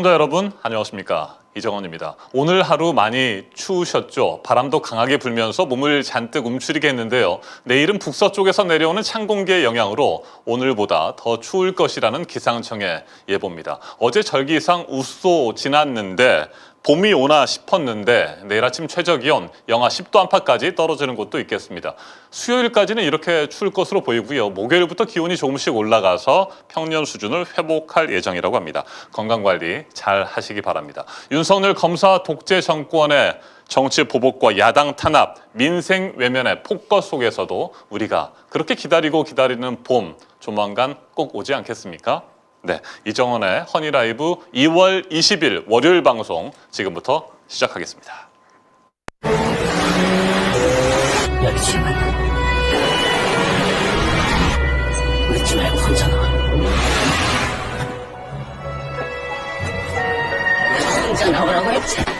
시청자 여러분 안녕하십니까, 이정원입니다. 오늘 하루 많이 추우셨죠? 바람도 강하게 불면서 몸을 잔뜩 움츠리게 했는데요. 내일은 북서쪽에서 내려오는 찬 공기의 영향으로 오늘보다 더 추울 것이라는 기상청의 예보입니다. 어제 절기 이상 우소 지났는데 봄이 오나 싶었는데 내일 아침 최저기온 영하 10도 안팎까지 떨어지는 곳도 있겠습니다. 수요일까지는 이렇게 추울 것으로 보이고요. 목요일부터 기온이 조금씩 올라가서 평년 수준을 회복할 예정이라고 합니다. 건강관리 잘 하시기 바랍니다. 윤석열 검사 독재 정권의 정치 보복과 야당 탄압, 민생 외면의 폭거 속에서도 우리가 그렇게 기다리는 봄 조만간 꼭 오지 않겠습니까? 네, 이정원의 허니라이브 2월 20일 월요일 방송 지금부터 시작하겠습니다. 여자친구, 늦지 말고 혼자 나와. 혼자 나오라고 했지.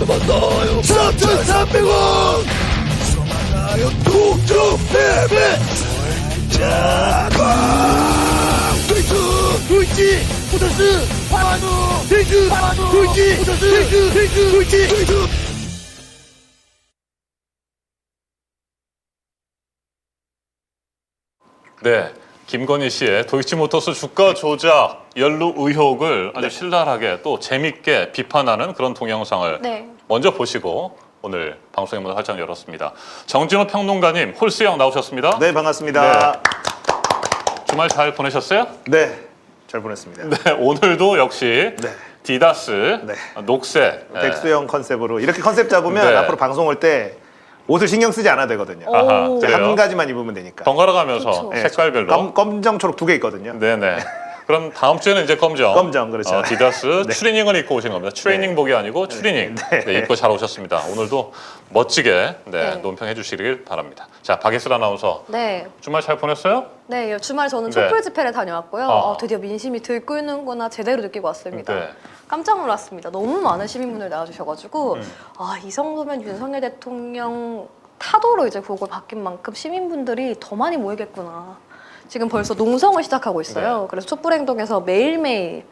만나요 3,300원 만나요 독점 패배 자광 데이트 울지 포터스 파마누 데이트 파마누 울지 포터스 데이트 울지 데이트. 네, 김건희 씨의 도이치모터스 주가 조작 연루 의혹을 아주 신랄하게 또 재밌게 비판하는 그런 동영상을 먼저 보시고 오늘 방송의 문을 활짝 열었습니다. 정진호 평론가님, 홀스형 나오셨습니다. 네, 반갑습니다. 네. 주말 잘 보내셨어요? 네, 잘 보냈습니다. 네, 오늘도 역시 네. 디다스, 네. 녹색, 백수형 컨셉으로 이렇게 컨셉 잡으면 네. 앞으로 방송 올 때 옷을 신경 쓰지 않아도 되거든요. 아하, 이제 그래요? 한 가지만 입으면 되니까. 번갈아 가면서 네, 색깔별로. 검정, 초록 두 개 있거든요. 네네. 그럼 다음 주에는 이제 검정. 검정, 그렇죠. 디다스 네. 추리닝을 입고 오신 겁니다. 트레이닝복이 아니고 추리닝. 네, 입고 잘 오셨습니다. 오늘도 멋지게 논평해 주시길 바랍니다. 자, 박예슬 아나운서. 네. 주말 잘 보냈어요? 네, 주말 저는 네. 촛불 집회를 다녀왔고요. 드디어 민심이 들끓는구나 제대로 느끼고 왔습니다. 네. 깜짝 놀랐습니다. 너무 많은 시민분들 나와주셔가지고 이 정도면 윤석열 대통령 타도로 이제 그걸 바뀐 만큼 시민분들이 더 많이 모이겠구나. 지금 벌써 농성을 시작하고 있어요. 네. 그래서 촛불행동에서 매일매일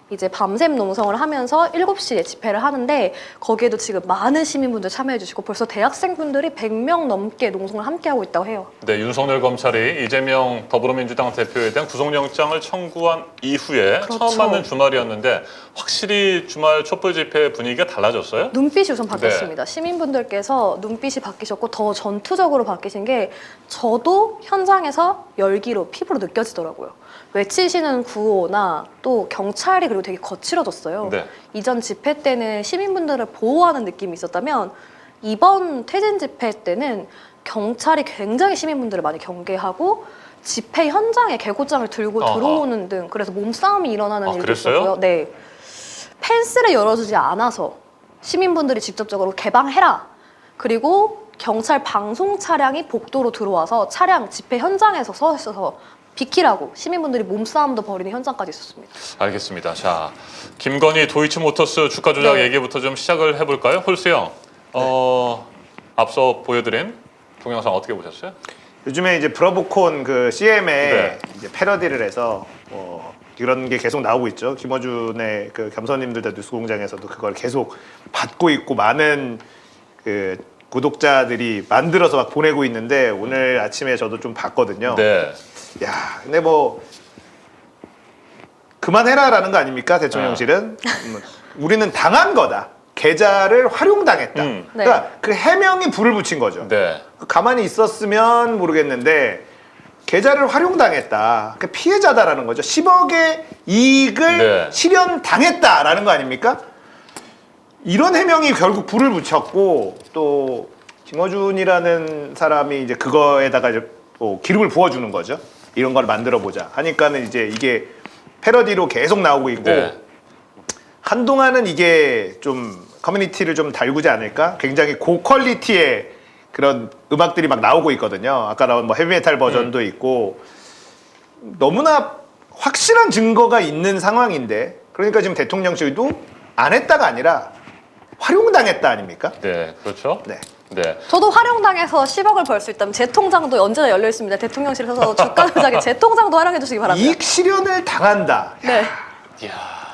이제 밤샘 농성을 하면서 7시에 집회를 하는데 거기에도 지금 많은 시민분들 참여해 주시고 벌써 대학생분들이 100명 넘게 농성을 함께 하고 있다고 해요. 네, 윤석열 검찰이 이재명 더불어민주당 대표에 대한 구속영장을 청구한 이후에 그렇죠. 처음 맞는 주말이었는데 확실히 주말 촛불 집회 분위기가 달라졌어요? 눈빛이 우선 바뀌었습니다. 시민분들께서 눈빛이 바뀌셨고 더 전투적으로 바뀌신 게 저도 현장에서 열기로 피부로 느껴지더라고요. 외치시는 구호나 또 경찰이 그리고 되게 거칠어졌어요. 네. 이전 집회 때는 시민분들을 보호하는 느낌이 있었다면 이번 퇴진 집회 때는 경찰이 굉장히 시민분들을 많이 경계하고 집회 현장에 개고장을 들고 들어오는 등 그래서 몸싸움이 일어나는 일도 그랬어요? 있었고요. 네. 펜스를 열어주지 않아서 시민분들이 직접적으로 개방해라. 그리고 경찰 방송 차량이 복도로 들어와서 차량 집회 현장에서 서 있어서 비키라고 시민분들이 몸싸움도 벌이는 현장까지 있었습니다. 알겠습니다. 자, 김건희 도이치모터스 주가 조작 얘기부터 좀 시작을 해볼까요? 홀스형, 앞서 보여드린 동영상 어떻게 보셨어요? 요즘에 이제 브러보콘 그 CM에 이제 패러디를 해서 이런 게 계속 나오고 있죠. 김어준의 그 겸손님들도 뉴스공장에서도 그걸 계속 받고 있고 많은 그 구독자들이 만들어서 막 보내고 있는데 오늘 아침에 저도 좀 봤거든요. 네. 야, 근데 뭐 그만해라라는 거 아닙니까, 대통령실은? 우리는 당한 거다. 계좌를 활용당했다. 그러니까 그 해명이 불을 붙인 거죠. 네. 가만히 있었으면 모르겠는데 계좌를 활용당했다. 그러니까 피해자다라는 거죠. 10억의 이익을 실현당했다라는 거 아닙니까? 이런 해명이 결국 불을 붙였고 또 김어준이라는 사람이 이제 그거에다가 이제 기름을 부어주는 거죠. 이런 걸 만들어 보자 하니까는 이제 이게 패러디로 계속 나오고 있고 한동안은 이게 좀 커뮤니티를 좀 달구지 않을까? 굉장히 고퀄리티의 그런 음악들이 막 나오고 있거든요. 아까 나온 뭐 헤비메탈 버전도 있고 너무나 확실한 증거가 있는 상황인데 그러니까 지금 대통령실도 안 했다가 아니라 활용당했다 아닙니까? 네, 그렇죠. 네. 네. 저도 활용당해서 10억을 벌 수 있다면 제 통장도 언제나 열려 있습니다. 대통령실에서 주가 조작에 제 통장도 활용해 주시기 바랍니다. 이익 실현을 당한다. 네. 이야.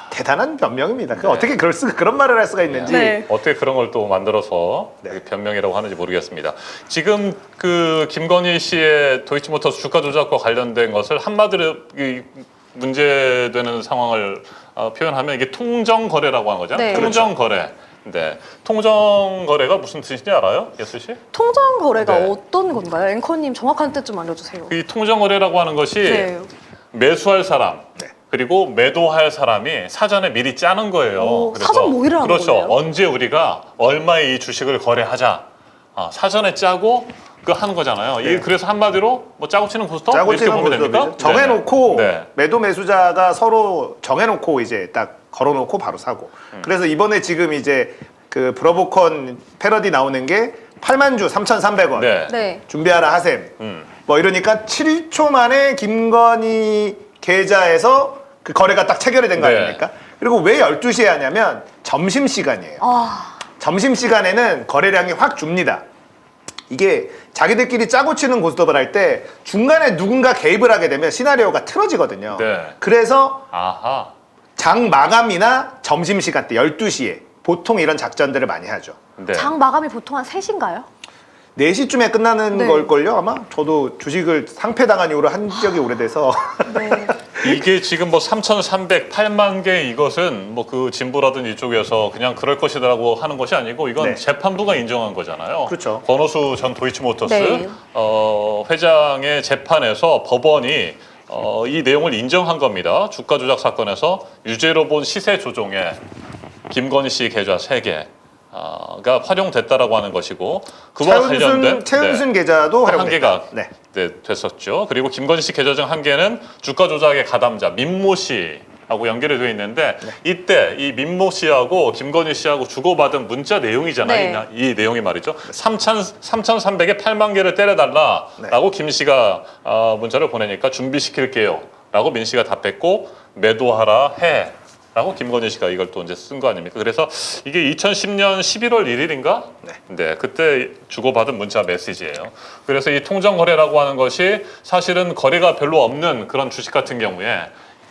대단한 변명입니다. 어떻게 그런 말을 할 수가 있는지. 네. 어떻게 그런 걸 또 만들어서 네. 변명이라고 하는지 모르겠습니다. 지금 그 김건희 씨의 도이치모터스 주가 조작과 관련된 것을 한마디로 이 문제되는 상황을 표현하면 이게 통정 거래라고 하는 거잖아요. 네. 통정 거래. 네. 통정 거래가 무슨 뜻인지 알아요, 예슬 씨? 통장 거래가 네. 어떤 건가요? 앵커님 정확한 뜻 좀 알려주세요. 이 통정 거래라고 하는 것이 네. 매수할 사람 네. 그리고 매도할 사람이 사전에 미리 짜는 거예요. 오, 사전 모의를 하는 그렇죠. 거네요? 언제 우리가 얼마의 이 주식을 거래하자. 사전에 짜고 그 하는 거잖아요. 네. 그래서 한마디로 뭐 짜고 치는 고스톱 짜고 이렇게 치는 보면 됩니까? 모습이죠. 정해놓고 네. 매도 매수자가 서로 정해놓고 이제 딱 걸어놓고 바로 사고. 그래서 이번에 지금 이제 그 브러보컨 패러디 나오는 게 8만 주 3,300원. 네. 네. 준비하라 하셈. 음. 뭐 이러니까 7초 만에 김건희 계좌에서 그 거래가 딱 체결이 된 거 네. 아닙니까? 그리고 왜 12시에 하냐면 점심시간이에요. 아, 점심시간에는 거래량이 확 줍니다. 이게 자기들끼리 짜고 치는 고스톱을 할 때 중간에 누군가 개입을 하게 되면 시나리오가 틀어지거든요. 네. 그래서 아하. 장 마감이나 점심시간 때 12시에 보통 이런 작전들을 많이 하죠. 네. 장 마감이 보통 한 3시인가요? 4시쯤에 끝나는 네. 걸걸요 아마? 저도 주식을 상패당한 이후로 한 적이 오래돼서 네. 이게 지금 뭐 3,308만 개 이것은 뭐 그 진보라든 이쪽에서 그냥 그럴 것이라고 하는 것이 아니고 이건 네. 재판부가 인정한 거잖아요. 그렇죠. 권오수 전 도이치모터스 네. 회장의 재판에서 법원이 이 내용을 인정한 겁니다. 주가 조작 사건에서 유죄로 본 시세 조종에 김건희 씨 계좌 3개가 활용됐다라고 하는 것이고 그와 관련된 최은순 계좌도 한 활용됐다. 개가 네. 됐었죠. 그리고 김건희 씨 계좌 중 한 개는 주가 조작의 가담자 민모 씨하고 연결이 되어 있는데 이때 이 민모 씨하고 김건희 씨하고 주고받은 문자 내용이잖아요. 네. 이 내용이 말이죠. 3,300에 8만 개를 때려달라라고 김 씨가 문자를 보내니까 준비시킬게요. 라고 민 씨가 답했고 매도하라 해. 라고 김건희 씨가 이걸 또 이제 쓴 거 아닙니까? 그래서 이게 2010년 11월 1일인가? 네, 그때 주고받은 문자 메시지예요. 그래서 이 통정 거래라고 하는 것이 사실은 거래가 별로 없는 그런 주식 같은 경우에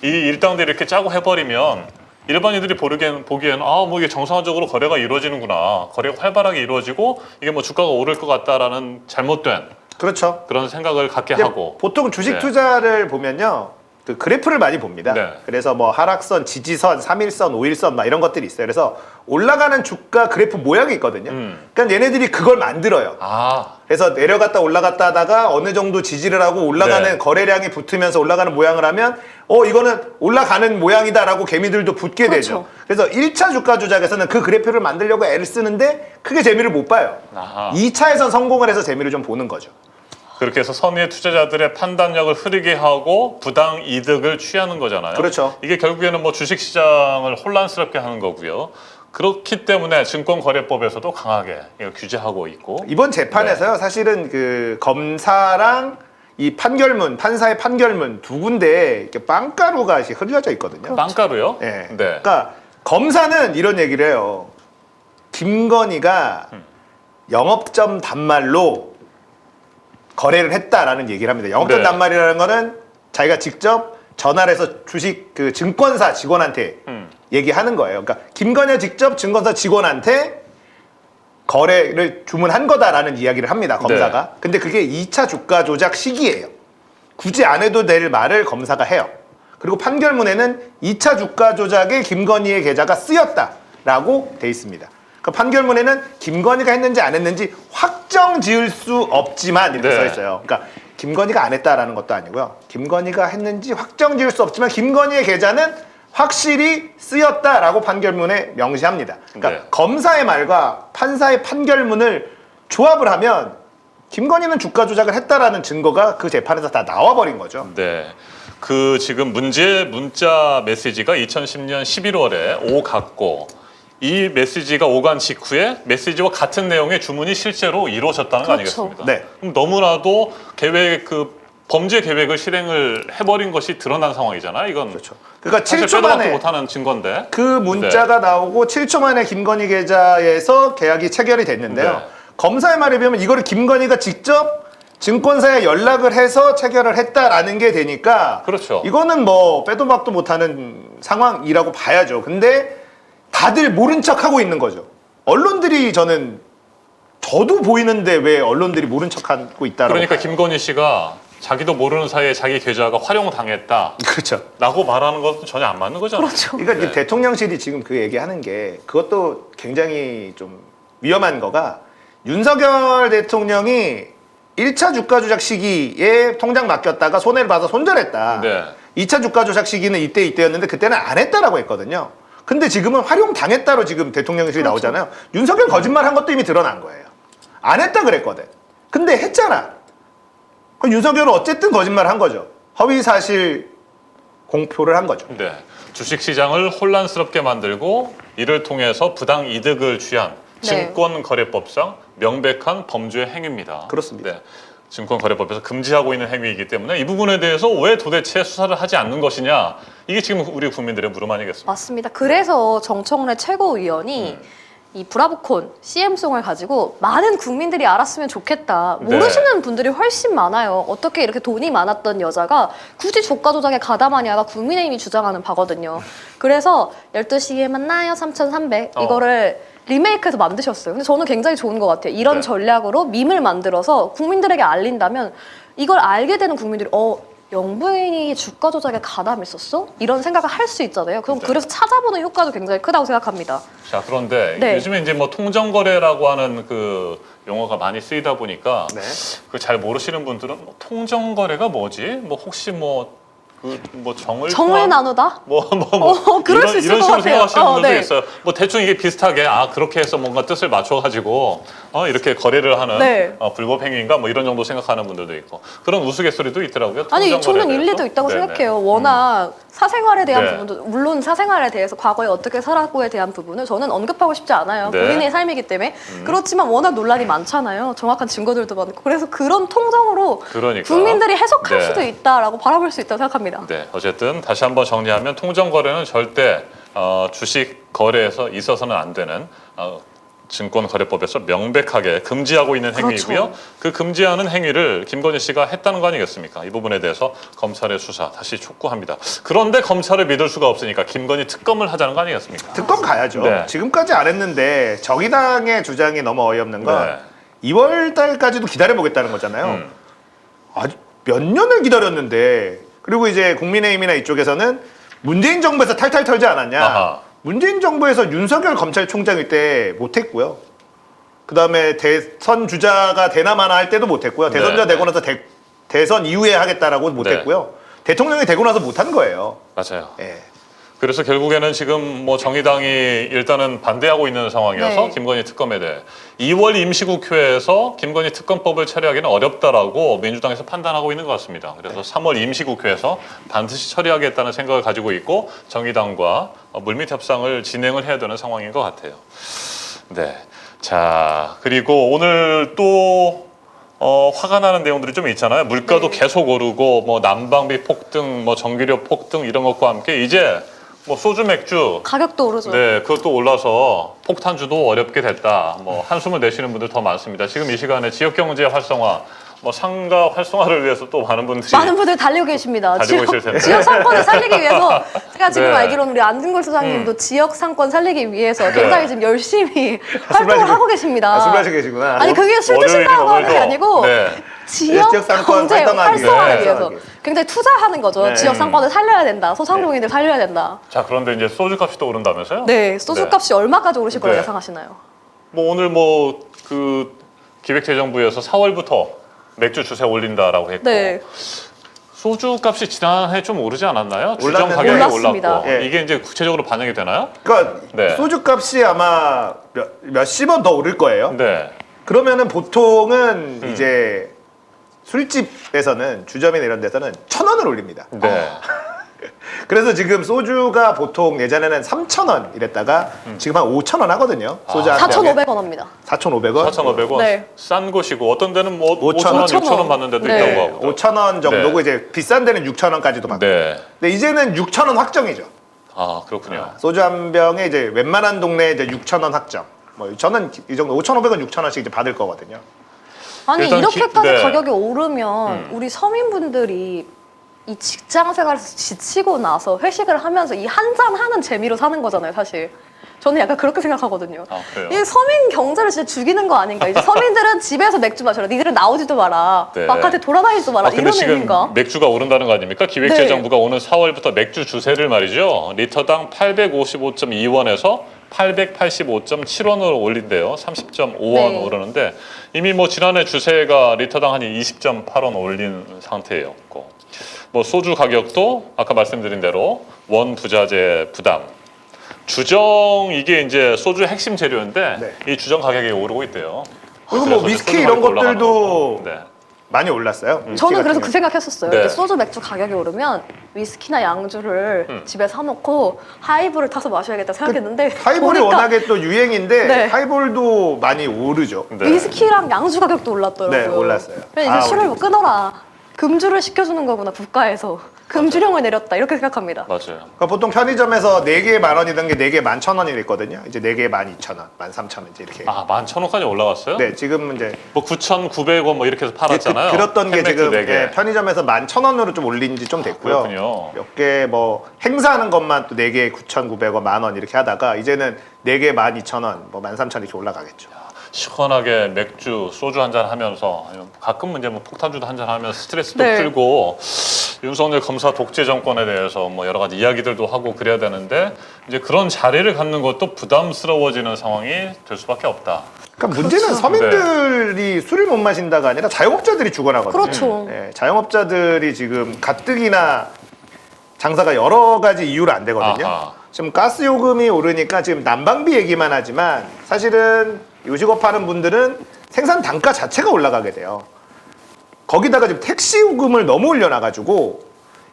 이 일당들이 이렇게 짜고 해버리면 일반인들이 보기에는 뭐 이게 정상적으로 거래가 이루어지는구나. 거래가 활발하게 이루어지고 이게 뭐 주가가 오를 것 같다라는 잘못된 그렇죠. 그런 생각을 갖게 근데 하고 보통 주식 네. 투자를 보면요. 그 그래프를 많이 봅니다. 네. 그래서 뭐 하락선, 지지선, 3일선, 5일선 막 이런 것들이 있어요. 그래서 올라가는 주가 그래프 모양이 있거든요. 그러니까 얘네들이 그걸 만들어요. 그래서 내려갔다 올라갔다 하다가 어느 정도 지지를 하고 올라가는 네. 거래량이 붙으면서 올라가는 모양을 하면 이거는 올라가는 모양이다라고 개미들도 붙게 되죠. 그래서 1차 주가 조작에서는 그 그래프를 만들려고 애를 쓰는데 크게 재미를 못 봐요. 아하. 2차에선 성공을 해서 재미를 좀 보는 거죠. 그렇게 해서 선의의 투자자들의 판단력을 흐리게 하고 부당 이득을 취하는 거잖아요. 그렇죠. 이게 결국에는 뭐 주식시장을 혼란스럽게 하는 거고요. 그렇기 때문에 증권거래법에서도 강하게 이걸 규제하고 있고 이번 재판에서요, 사실은 그 검사랑 이 판결문, 판사의 판결문 두 군데 이렇게 빵가루가 이렇게 흐려져 있거든요. 빵가루요? 네. 네. 그러니까 검사는 이런 얘기를 해요. 김건희가 영업점 단말로 거래를 했다라는 얘기를 합니다. 영업점 네. 단말이라는 거는 자기가 직접 전화를 해서 주식 그 증권사 직원한테 얘기하는 거예요. 그러니까 김건희가 직접 증권사 직원한테 거래를 주문한 거다라는 이야기를 합니다. 검사가. 네. 근데 그게 2차 주가 조작 시기예요. 굳이 안 해도 될 말을 검사가 해요. 그리고 판결문에는 2차 주가 조작에 김건희의 계좌가 쓰였다라고 돼 있습니다. 그 판결문에는 김건희가 했는지 안 했는지 확정 지을 수 없지만 이렇게 네. 써 있어요. 그러니까 김건희가 안 했다라는 것도 아니고요. 김건희가 했는지 확정 지을 수 없지만 김건희의 계좌는 확실히 쓰였다라고 판결문에 명시합니다. 그러니까 네. 검사의 말과 판사의 판결문을 조합을 하면 김건희는 주가 조작을 했다라는 증거가 그 재판에서 다 나와버린 거죠. 네. 그 지금 문자 메시지가 2010년 11월에 오갔고 이 메시지가 오간 직후에 메시지와 같은 내용의 주문이 실제로 이루어졌다는 거 그렇죠. 아니겠습니까? 네. 그럼 너무나도 계획 그 범죄 계획을 실행을 해버린 것이 드러난 상황이잖아요. 이건 그렇죠. 그러니까 사실 7초 빼도 박도 만에 못하는 증거인데. 그 문자가 나오고 7초 만에 김건희 계좌에서 계약이 체결이 됐는데요. 네. 검사의 말에 비하면 이거를 김건희가 직접 증권사에 연락을 해서 체결을 했다라는 게 되니까 그렇죠. 이거는 뭐 빼도 박도 못하는 상황이라고 봐야죠. 근데 다들 모른 척하고 있는 거죠. 언론들이 저도 보이는데 왜 언론들이 모른 척하고 있다라고 그러니까 봐요. 김건희 씨가 자기도 모르는 사이에 자기 계좌가 활용당했다. 그렇죠. 라고 말하는 것은 전혀 안 맞는 거잖아요. 그렇죠. 그러니까 네. 이제 대통령실이 지금 그 얘기하는 게 그것도 굉장히 좀 위험한 거가 윤석열 대통령이 1차 주가 조작 시기에 통장 맡겼다가 손해를 봐서 손절했다. 네. 2차 주가 조작 시기는 이때였는데 그때는 안 했다라고 했거든요. 근데 지금은 활용당했다로 지금 대통령실이 그렇죠. 나오잖아요. 윤석열 거짓말 한 것도 이미 드러난 거예요. 안 했다 그랬거든. 근데 했잖아. 그럼 윤석열은 어쨌든 거짓말 한 거죠. 허위 사실 공표를 한 거죠. 네. 주식시장을 혼란스럽게 만들고 이를 통해서 부당 이득을 취한 네. 증권거래법상 명백한 범죄 행위입니다. 그렇습니다. 네. 증권거래법에서 금지하고 있는 행위이기 때문에 이 부분에 대해서 왜 도대체 수사를 하지 않는 것이냐, 이게 지금 우리 국민들의 물음 아니겠습니까? 맞습니다. 그래서 정청래 최고위원이 이 브라보콘 CM송을 가지고 많은 국민들이 알았으면 좋겠다. 네. 모르시는 분들이 훨씬 많아요. 어떻게 이렇게 돈이 많았던 여자가 굳이 주가 조작에 가담하냐가 국민의힘이 주장하는 바거든요. 그래서 12시에 만나요 3,300 이거를 리메이크해서 만드셨어요. 근데 저는 굉장히 좋은 것 같아요. 이런 네. 전략으로 밈을 만들어서 국민들에게 알린다면 이걸 알게 되는 국민들이 영부인이 주가 조작에 가담했었어? 이런 생각을 할 수 있잖아요. 그럼 네. 그래서 찾아보는 효과도 굉장히 크다고 생각합니다. 자, 그런데 네. 요즘에 이제 뭐 통정거래라고 하는 그 용어가 많이 쓰이다 보니까 네. 그 잘 모르시는 분들은 뭐 통정거래가 뭐지? 뭐 혹시 뭐 정을 정을 포함- 나누다? 그럴 이런, 수 있을 이런 것 식으로 같아요. 생각하시는 분들도 네. 있어요. 뭐 대충 이게 비슷하게 그렇게 해서 뭔가 뜻을 맞춰가지고 이렇게 거래를 하는 네. 불법 행위인가 뭐 이런 정도 생각하는 분들도 있고 그런 우스갯소리도 있더라고요. 아니 통정거래에 저는 대해서. 일리도 있다고 네네. 생각해요. 워낙 사생활에 대한 네. 부분도 물론 사생활에 대해서 과거에 어떻게 살았고에 대한 부분을 저는 언급하고 싶지 않아요. 네. 본인의 삶이기 때문에. 그렇지만 워낙 논란이 많잖아요. 정확한 증거들도 많고. 그래서 그런 통정으로 그러니까. 국민들이 해석할 네. 수도 있다라고 바라볼 수 있다고 생각합니다. 네, 어쨌든 다시 한번 정리하면 통정거래는 절대 주식 거래에서 있어서는 안 되는 증권거래법에서 명백하게 금지하고 있는 행위이고요. 그렇죠. 그 금지하는 행위를 김건희 씨가 했다는 거 아니겠습니까? 이 부분에 대해서 검찰의 수사 다시 촉구합니다. 그런데 검찰을 믿을 수가 없으니까 김건희 특검을 하자는 거 아니겠습니까? 특검 가야죠. 네. 지금까지 안 했는데 정의당의 주장이 너무 어이없는 건 네. 2월 달까지도 기다려보겠다는 거잖아요. 아주 몇 년을 기다렸는데 그리고 이제 국민의힘이나 이쪽에서는 문재인 정부에서 탈탈 털지 않았냐. 아하. 문재인 정부에서 윤석열 검찰총장일 때 못했고요. 그다음에 대선 주자가 되나 마나 할 때도 못했고요. 대선자 네. 되고 나서 대선 이후에 하겠다라고 못했고요. 대통령이 되고 나서 못한 거예요. 맞아요. 예. 그래서 결국에는 지금 뭐 정의당이 일단은 반대하고 있는 상황이어서 네. 김건희 특검에 대해 2월 임시국회에서 김건희 특검법을 처리하기는 어렵다라고 민주당에서 판단하고 있는 것 같습니다. 그래서 3월 임시국회에서 반드시 처리하겠다는 생각을 가지고 있고 정의당과 물밑 협상을 진행을 해야 되는 상황인 것 같아요. 네. 자, 그리고 오늘 또 화가 나는 내용들이 좀 있잖아요. 물가도 네. 계속 오르고 뭐 난방비 폭등, 뭐 전기료 폭등 이런 것과 함께 이제 뭐 소주 맥주 가격도 오르죠. 네, 그것도 올라서 폭탄주도 어렵게 됐다. 뭐 한숨을 내쉬는 분들 더 많습니다. 지금 이 시간에 지역 경제 활성화, 뭐 상가 활성화를 위해서 또 많은 분들이 많은 분들 달리고 계십니다. 달리고 계실 텐데. 지역 상권을 살리기 위해서 제가 지금 네. 알기로는 우리 안진걸 소장님도 지역 상권 살리기 위해서 굉장히 지금 열심히 활동을 마시고- 하고 계십니다. 술 마시고 계시구나. 아니 그게 술 드신다고 하는 게 오늘이죠. 아니고 네. 지역 지역 상권 경제 활성화하기 활성화를 네. 위해서 굉장히 투자하는 거죠. 네. 지역 상권을 살려야 된다. 소상공인들 살려야 된다. 자, 그런데 이제 소주값이 또 오른다면서요? 네, 소주값이 얼마까지 오르실 거라고 네. 예상하시나요? 뭐 오늘 뭐 그 기획재정부에서 4월부터 맥주 주세 올린다라고 했고 네, 소주값이 지난해 좀 오르지 않았나요? 주정 올랐는데. 가격이 올랐습니다. 올랐고 예. 이게 이제 구체적으로 반영이 되나요? 그러니까 네. 소주값이 아마 몇십 원 더 오를 거예요. 네. 그러면은 보통은 이제 술집에서는 주점이나 이런 데서는 1,000원을 올립니다. 네. 그래서 지금 소주가 보통 예전에는 3,000원 이랬다가 지금 한 5,000원 하거든요. 소주 한 병에. 4,500원 합니다. 4,500원? 4,500원. 네. 싼 곳이고 어떤 데는 뭐 5,000원, 5,000원, 6,000원 받는 데도 네. 있다고 하고. 5,000원 정도고 네. 이제 비싼 데는 6,000원까지도 받고. 네. 근데 이제는 6,000원 확정이죠. 아, 그렇군요. 소주 한 병에 이제 웬만한 동네에 이제 6,000원 확정. 뭐 저는 이 정도 5,500원, 6,000원씩 이제 받을 거거든요. 아니 일단 이렇게까지 네. 가격이 오르면 우리 서민분들이 이 직장 생활에서 지치고 나서 회식을 하면서 이 한 잔 하는 재미로 사는 거잖아요, 사실. 저는 약간 그렇게 생각하거든요. 아, 그래요? 이 서민 경제를 진짜 죽이는 거 아닌가? 이제 서민들은 집에서 맥주 마셔라. 니들은 나오지도 마라. 네. 바깥에 돌아다니지도 마라. 근데 이런 지금 의미인가? 맥주가 오른다는 거 아닙니까? 기획재정부가 오는 4월부터 맥주 주세를 말이죠. 리터당 855.2원에서 885.7원으로 올린대요. 30.5원 네. 오르는데 이미 뭐 지난해 주세가 리터당 한 20.8원 올린 상태예요. 뭐 소주 가격도 아까 말씀드린 대로 원 부자재 부담. 주정 이게 이제 소주의 핵심 재료인데 네. 이 주정 가격이 오르고 있대요. 그리고 뭐 그래서 이제 위스키 소주 이런 가격이 올라가는 것들도 거고. 네. 많이 올랐어요. 위스키 저는 같은 그래서 그 경우는. 생각했었어요. 네. 이렇게 소주 맥주 가격이 오르면 위스키나 양주를 집에 사놓고 하이볼을 타서 마셔야겠다 생각했는데 하이볼이 보니까 워낙에 또 유행인데 네. 하이볼도 많이 오르죠. 네. 위스키랑 양주 가격도 올랐더라고요. 네, 올랐어요. 그래서 다 이제 술을 올리고 끊어라. 금주를 시켜주는 거구나 국가에서. 금주령을 내렸다 이렇게 생각합니다. 맞아요. 그러니까 보통 편의점에서 4개에 10,000원이던 게 4개에 11,000원이 됐거든요. 이제 4개에 12,000원, 13,000원 이제 이렇게. 아, 11,000원까지 올라갔어요? 네, 지금 이제 뭐 9,900원 뭐 이렇게 해서 팔았잖아요. 그렇던 게 캔맥주 지금 네 개. 예, 편의점에서 11,000원으로 좀 올린 지 좀 됐고요. 그렇군요. 몇 개 뭐 행사하는 것만 또 4개에 9,900원, 10,000원 이렇게 하다가 이제는 4개에 12,000원, 뭐 13,000원 이렇게 올라가겠죠. 시원하게 맥주, 소주 한잔 하면서 아니면 가끔 이제 뭐 폭탄주도 한잔 하면서 스트레스도 네. 풀고 윤석열 검사 독재 정권에 대해서 뭐 여러 가지 이야기들도 하고 그래야 되는데 이제 그런 자리를 갖는 것도 부담스러워지는 상황이 될 수밖에 없다. 그러니까 문제는 서민들이 술을 못 마신다가 아니라 자영업자들이 죽어나거든요. 그렇죠. 예, 자영업자들이 지금 가뜩이나 장사가 여러 가지 이유로 안 되거든요. 아하. 지금 가스 요금이 오르니까 지금 난방비 얘기만 하지만 사실은 요식업 하는 분들은 생산 단가 자체가 올라가게 돼요. 거기다가 지금 택시 요금을 너무 올려놔가지고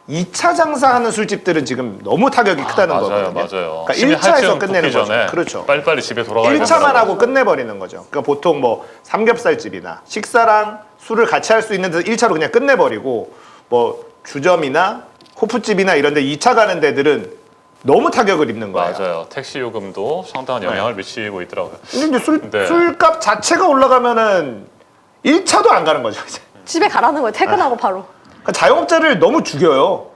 2차 장사하는 술집들은 지금 너무 타격이 크다는 맞아요, 거거든요. 맞아요. 그러니까 심히 1차에서 할증 끝내는 붙기 거죠. 전에 그렇죠. 빨리빨리 집에 돌아가야 1차만 된다고. 하고 끝내버리는 거죠. 그러니까 보통 뭐 삼겹살집이나 식사랑 술을 같이 할 수 있는 데서 1차로 그냥 끝내버리고 뭐 주점이나 호프집이나 이런 데 2차 가는 데들은 너무 타격을 입는 거예요. 맞아요. 택시 요금도 상당한 영향을 미치고 있더라고요. 근데 이제 네. 술값 자체가 올라가면은 1차도 안 가는 거죠. 이제. 집에 가라는 거예요. 퇴근하고 바로. 그러니까 자영업자를 너무 죽여요.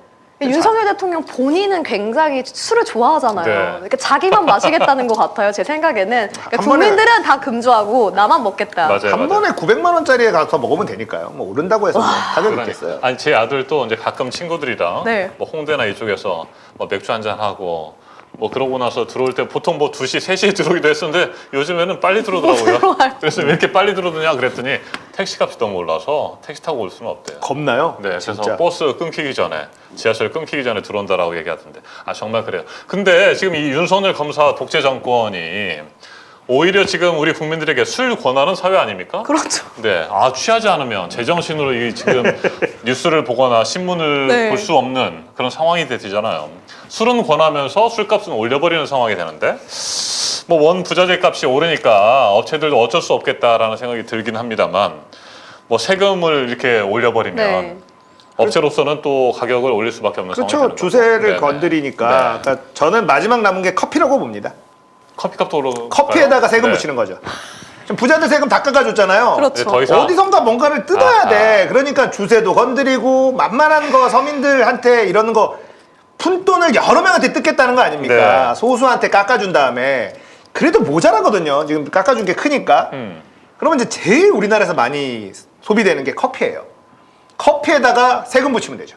윤석열 대통령 본인은 굉장히 술을 좋아하잖아요. 네. 그러니까 자기만 마시겠다는 것 같아요. 제 생각에는. 그러니까 한 번에- 국민들은 다 금주하고 나만 먹겠다. 맞아요. 한 번에 900만 원짜리에 가서 먹으면 되니까요. 뭐 오른다고 해서 뭐 타격이 있겠어요. 아니 제 아들도 이제 가끔 친구들이랑 네. 뭐 홍대나 이쪽에서 뭐 맥주 한잔 하고 뭐 그러고 나서 들어올 때 보통 뭐 2시, 3시에 들어오기도 했었는데 요즘에는 빨리 들어오더라고요. 들어와요. 그래서 왜 이렇게 빨리 들어오느냐 그랬더니 택시값이 너무 올라서 택시 타고 올 수는 없대요. 겁나요? 네, 그래서 진짜. 버스 끊기기 전에 지하철 끊기기 전에 들어온다라고 얘기하던데 아 정말 그래요. 근데 지금 이 윤석열 검사 독재 정권이 오히려 지금 우리 국민들에게 술 권하는 사회 아닙니까? 그렇죠. 네, 아 취하지 않으면 제정신으로 이 지금 뉴스를 보거나 신문을 네. 볼 수 없는 그런 상황이 되잖아요. 술은 권하면서 술값은 올려버리는 상황이 되는데 뭐 원 부자재 값이 오르니까 업체들도 어쩔 수 없겠다라는 생각이 들긴 합니다만 뭐 세금을 이렇게 올려버리면 네. 업체로서는 또 가격을 올릴 수밖에 없는 상황이 그렇죠. 되는 거죠. 주세를 네네. 건드리니까. 네. 그러니까 저는 마지막 남은 게 커피라고 봅니다. 커피값도 오르고 커피에다가 세금 네. 붙이는 거죠. 지금 부자들 세금 다 깎아줬잖아요. 그렇죠. 더 이상 어디선가 뭔가를 뜯어야 아하. 돼. 그러니까 주세도 건드리고 만만한 거 서민들한테 이러는 거 푼돈을 여러 명한테 뜯겠다는 거 아닙니까? 네. 소수한테 깎아준 다음에 그래도 모자라거든요. 지금 깎아준 게 크니까. 그러면 이제 제일 우리나라에서 많이 소비되는 게 커피예요. 커피에다가 세금 붙이면 되죠.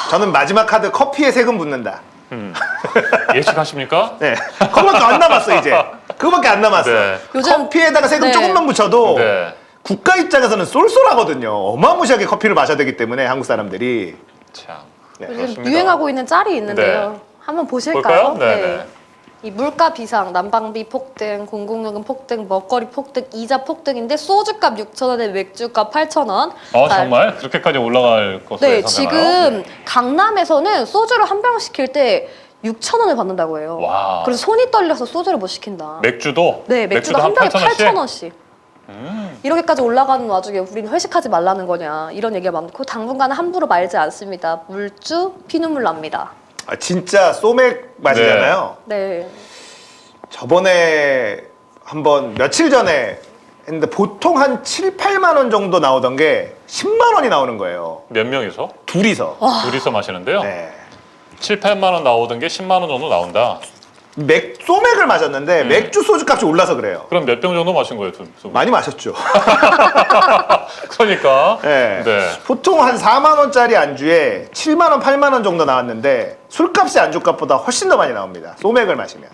저는 마지막 카드 커피에 세금 붙는다. 예측하십니까? 네, 그거밖에 안 남았어 이제. 그거밖에 안 남았어. 네. 요즘- 커피에다가 세금 네. 조금만 붙여도 네. 국가 입장에서는 쏠쏠하거든요. 어마무시하게 커피를 마셔야 되기 때문에 한국 사람들이. 참. 네. 요즘 그렇습니다. 유행하고 있는 짤이 있는데요. 네. 한번 보실까요? 볼까요? 네. 이 물가 비상, 난방비 폭등, 공공요금 폭등, 먹거리 폭등, 이자 폭등인데 소주값 6,000원에 맥주값 8,000원. 정말 그렇게까지 올라갈 것으로 네, 예상되나요? 지금 강남에서는 소주를 한 병 시킬 때 6,000원을 받는다고 해요. 와. 그래서 손이 떨려서 소주를 못 시킨다. 맥주도? 네, 맥주도 한 병에 8,000원씩? 8,000원씩. 이렇게까지 올라가는 와중에 우리는 회식하지 말라는 거냐 이런 얘기가 많고 당분간은 함부로 말지 않습니다. 물주 피눈물 납니다. 아, 진짜 소맥 맛이잖아요. 네. 저번에 한번 며칠 전에 했는데 보통 한 7, 8만 원 정도 나오던 게 10만 원이 나오는 거예요. 몇 명이서? 둘이서. 둘이서 마시는데요? 네. 7, 8만 원 나오던 게 10만 원 정도 나온다. 소맥을 마셨는데 맥주 소주 값이 올라서 그래요. 그럼 몇 병 정도 마신 거예요? 두 분? 많이 마셨죠. 그러니까 네. 네. 보통 한 4만 원짜리 안주에 7만 원, 8만 원 정도 나왔는데 술값이 안주값보다 훨씬 더 많이 나옵니다. 소맥을 마시면.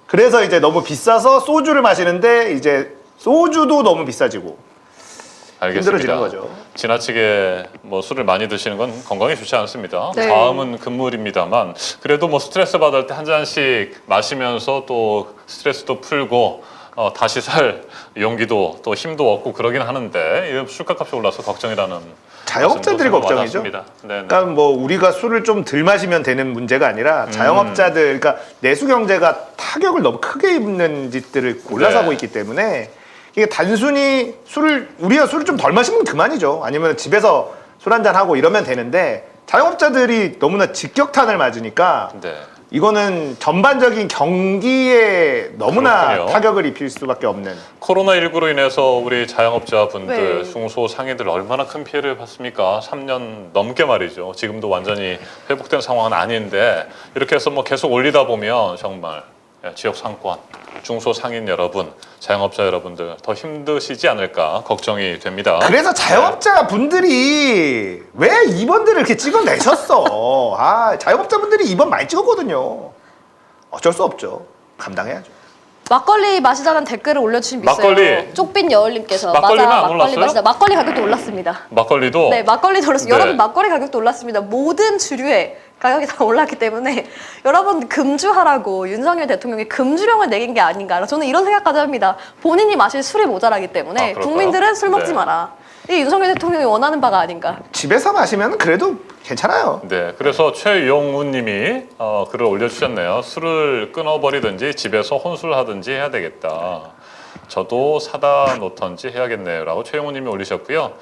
그래서 이제 너무 비싸서 소주를 마시는데 이제 소주도 너무 비싸지고 알겠습니다. 힘들어지는 거죠. 지나치게 뭐 술을 많이 드시는 건 건강에 좋지 않습니다. 네. 다음은 금물입니다만 그래도 뭐 스트레스 받을 때 한 잔씩 마시면서 또 스트레스도 풀고 다시 살 용기도 또 힘도 얻고 그러긴 하는데 술값이 올라서 걱정이라는 자영업자들이 말씀도 걱정이죠. 와닿습니다. 네네. 그러니까 뭐 우리가 술을 좀 덜 마시면 되는 문제가 아니라 자영업자들, 그러니까 내수 경제가 타격을 너무 크게 입는 짓들을 골라서 네. 하고 있기 때문에 이게 단순히 우리가 술을 좀 덜 마시면 그만이죠. 아니면 집에서 술 한잔 하고 이러면 되는데 자영업자들이 너무나 직격탄을 맞으니까 네. 이거는 전반적인 경기에 너무나 그렇군요. 타격을 입힐 수밖에 없는. 코로나19로 인해서 우리 자영업자분들, 네. 중소상인들 얼마나 큰 피해를 봤습니까? 3년 넘게 말이죠. 지금도 완전히 회복된 상황은 아닌데 이렇게 해서 뭐 계속 올리다 보면 정말 지역 상권, 중소상인 여러분, 자영업자 여러분들 더 힘드시지 않을까 걱정이 됩니다. 그래서 자영업자 분들이 왜 입원들을 이렇게 찍어내셨어? 아, 자영업자 분들이 입원 많이 찍었거든요. 어쩔 수 없죠. 감당해야죠. 막걸리 마시자는 댓글을 올려주신 분 있어요. 막걸리. 쪽빈 여울님께서 막걸리는 맞아, 안 막걸리 올랐어요? 마시자. 막걸리 가격도 올랐습니다. 막걸리도 네, 막걸리도 올랐어요. 네. 여러분 막걸리 가격도 올랐습니다. 모든 주류의 가격이 다 올랐기 때문에 여러분 금주하라고 윤석열 대통령이 금주령을 내긴 게 아닌가. 저는 이런 생각까지 합니다. 본인이 마실 술이 모자라기 때문에 그럴까요? 국민들은 술 먹지 네. 마라. 이게 윤석열 대통령이 원하는 바가 아닌가. 집에서 마시면 그래도 괜찮아요. 네, 그래서 최용우님이 글을 올려주셨네요. 술을 끊어버리든지 집에서 혼술하든지 해야 되겠다. 저도 사다 놓던지 해야겠네요라고 최용우님이 올리셨고요.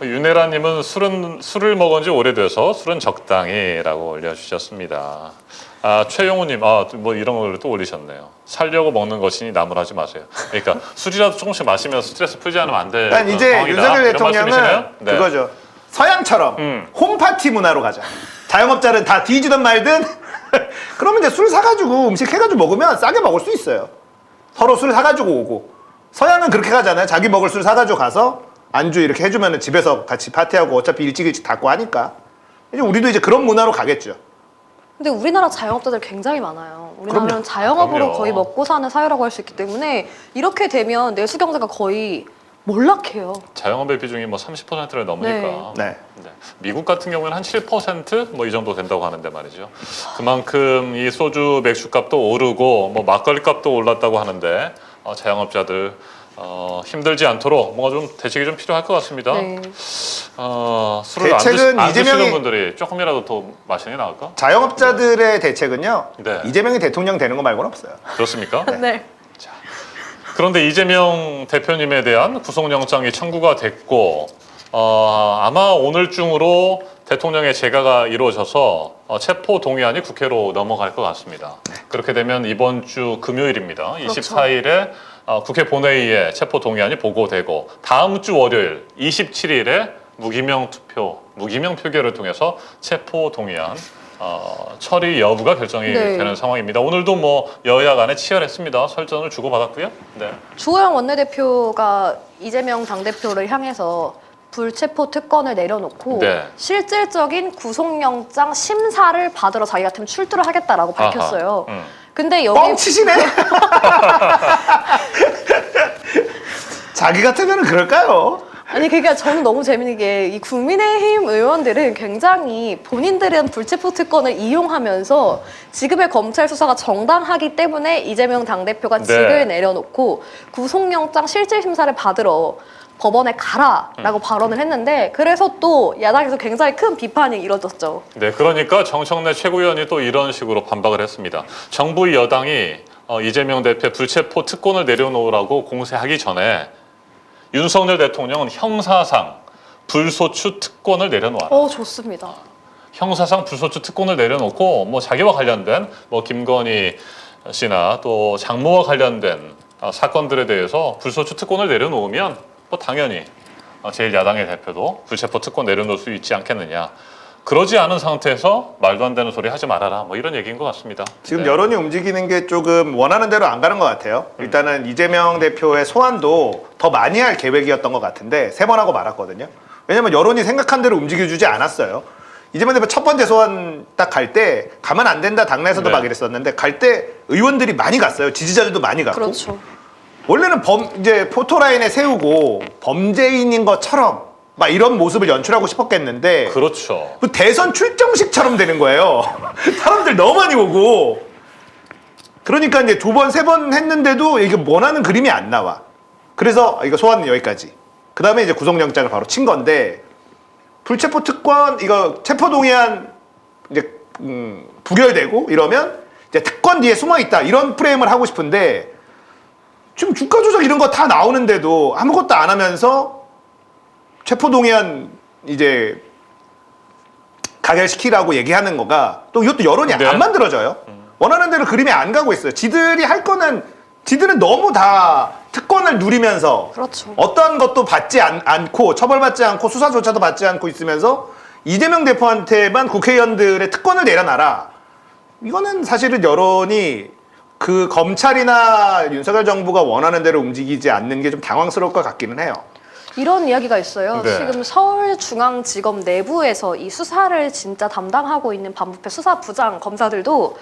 윤혜라님은 술을 먹은 지 오래돼서 술은 적당히라고 올려주셨습니다. 최용우님, 뭐 이런 걸 또 올리셨네요. 살려고 먹는 것이니 나무라지 마세요. 그러니까 술이라도 조금씩 마시면서 스트레스 풀지 않으면 안 될 일단 이제 상황이다. 윤석열 이런 말씀이시네요? 대통령은 네. 그거죠. 서양처럼 홈파티 문화로 가자. 자영업자는 다 뒤지든 말든 그러면 이제 술 사가지고 음식 해가지고 먹으면 싸게 먹을 수 있어요. 서로 술 사가지고 오고. 서양은 그렇게 가잖아요. 자기 먹을 술 사가지고 가서 안주 이렇게 해주면 집에서 같이 파티하고 어차피 일찍 닫고 하니까 이제 우리도 이제 그런 문화로 가겠죠. 근데 우리나라 자영업자들 굉장히 많아요. 우리나라는 그럼요. 자영업으로 그럼요. 거의 먹고 사는 사회라고 할 수 있기 때문에 이렇게 되면 내수 경제가 거의 몰락해요. 자영업의 비중이 뭐 30%를 넘으니까. 네. 네. 미국 같은 경우에는 한 7% 뭐 이 정도 된다고 하는데 말이죠. 그만큼 이 소주 맥주 값도 오르고 뭐 막걸리 값도 올랐다고 하는데 자영업자들 힘들지 않도록 뭔가 좀 대책이 좀 필요할 것 같습니다. 네. 술을 대책은 안 드시는 이재명이- 분들이 조금이라도 더 마시는 게 나을까? 자영업자들의 대책은요. 네. 이재명이 대통령 되는 거 말고는 없어요. 그렇습니까? 네. 그런데 이재명 대표님에 대한 구속영장이 청구가 됐고 아마 오늘 중으로 대통령의 재가가 이루어져서 체포 동의안이 국회로 넘어갈 것 같습니다. 그렇게 되면 이번 주 금요일입니다. 그렇죠. 24일에 국회 본회의에 체포 동의안이 보고되고 다음 주 월요일 27일에 무기명 표결을 통해서 체포 동의안 처리 여부가 결정이 네. 되는 상황입니다. 오늘도 뭐 여야 간에 치열했습니다. 설전을 주고받았고요. 네. 주호영 원내대표가 이재명 당대표를 향해서 불체포 특권을 내려놓고 네. 실질적인 구속영장 심사를 받으러 자기 같으면 출두를 하겠다라고 밝혔어요. 아하, 근데 여기 뻥치시네. 자기 같으면 그럴까요? 아니 그러니까 저는 너무 재밌는 게 이 국민의힘 의원들은 굉장히 본인들은 불체포 특권을 이용하면서 지금의 검찰 수사가 정당하기 때문에 이재명 당대표가 네. 직을 내려놓고 구속영장 실질심사를 받으러 법원에 가라라고 발언을 했는데 그래서 또 야당에서 굉장히 큰 비판이 이뤄졌죠. 네, 그러니까 정청래 최고위원이 또 이런 식으로 반박을 했습니다. 정부 여당이 이재명 대표의 불체포 특권을 내려놓으라고 공세하기 전에 윤석열 대통령은 형사상 불소추 특권을 내려놓아라. 좋습니다. 형사상 불소추 특권을 내려놓고 뭐 자기와 관련된 뭐 김건희 씨나 또 장모와 관련된 사건들에 대해서 불소추 특권을 내려놓으면 뭐 당연히 제1야당의 대표도 불체포 특권 내려놓을 수 있지 않겠느냐. 그러지 않은 상태에서 말도 안 되는 소리 하지 말아라. 뭐 이런 얘기인 것 같습니다. 지금 네. 여론이 움직이는 게 조금 원하는 대로 안 가는 것 같아요. 일단은 이재명 대표의 소환도 더 많이 할 계획이었던 것 같은데 3번 하고 말았거든요. 왜냐면 여론이 생각한 대로 움직여주지 않았어요. 이재명 대표 첫 번째 소환 딱 갈 때 가면 안 된다 당내에서도 네. 막 이랬었는데 갈 때 의원들이 많이 갔어요. 지지자들도 많이 갔고. 그렇죠. 원래는 이제 포토라인에 세우고 범죄인인 것처럼 막 이런 모습을 연출하고 싶었겠는데 그렇죠. 그 대선 출정식처럼 되는 거예요. 사람들 너무 많이 오고. 그러니까 이제 2번, 3번 했는데도 이게 원하는 그림이 안 나와. 그래서 이거 소환은 여기까지. 그 다음에 이제 구속영장을 바로 친 건데 불체포 특권 이거 체포동의안 이제 부결되고 이러면 이제 특권 뒤에 숨어 있다 이런 프레임을 하고 싶은데 지금 주가 조작 이런 거 다 나오는데도 아무것도 안 하면서 체포동의안 이제 가결시키라고 얘기하는 거가 또 이것도 여론이 네. 안 만들어져요. 원하는 대로 그림이 안 가고 있어요. 지들이 할 거는 지들은 너무 다 특권을 누리면서 그렇죠. 어떠한 것도 받지 않고 처벌받지 않고 수사조차도 받지 않고 있으면서 이재명 대표한테만 국회의원들의 특권을 내려놔라. 이거는 사실은 여론이 그 검찰이나 윤석열 정부가 원하는 대로 움직이지 않는 게 좀 당황스러울 것 같기는 해요. 이런 이야기가 있어요. 네. 지금 서울중앙지검 내부에서 이 수사를 진짜 담당하고 있는 반부패 수사부장 검사들도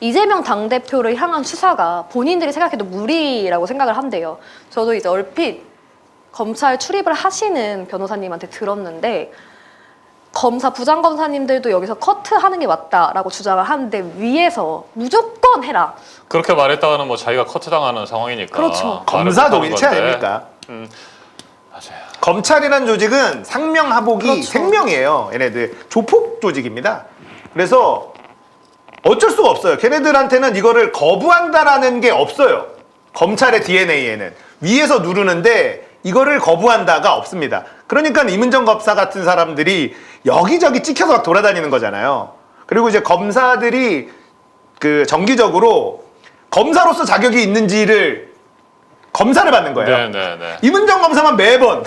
이재명 당대표를 향한 수사가 본인들이 생각해도 무리라고 생각을 한대요. 저도 이제 얼핏 검찰 출입을 하시는 변호사님한테 들었는데 부장검사님들도 여기서 커트하는 게 맞다라고 주장을 하는데 위에서 무조건 해라. 그렇게 말했다가는 뭐 자기가 커트당하는 상황이니까. 그렇죠. 검사도 말을 일체 못하는 건데. 아닙니까? 맞아요. 검찰이란 조직은 상명하복이 그렇죠. 생명이에요. 얘네들 조폭 조직입니다. 그래서 어쩔 수가 없어요. 걔네들한테는 이거를 거부한다라는 게 없어요. 검찰의 DNA에는 위에서 누르는데 이거를 거부한다가 없습니다. 그러니까 이문정 검사 같은 사람들이 여기저기 찍혀서 막 돌아다니는 거잖아요. 그리고 이제 검사들이 그 정기적으로 검사로서 자격이 있는지를 검사를 받는 거예요. 네. 이문정 검사만 매번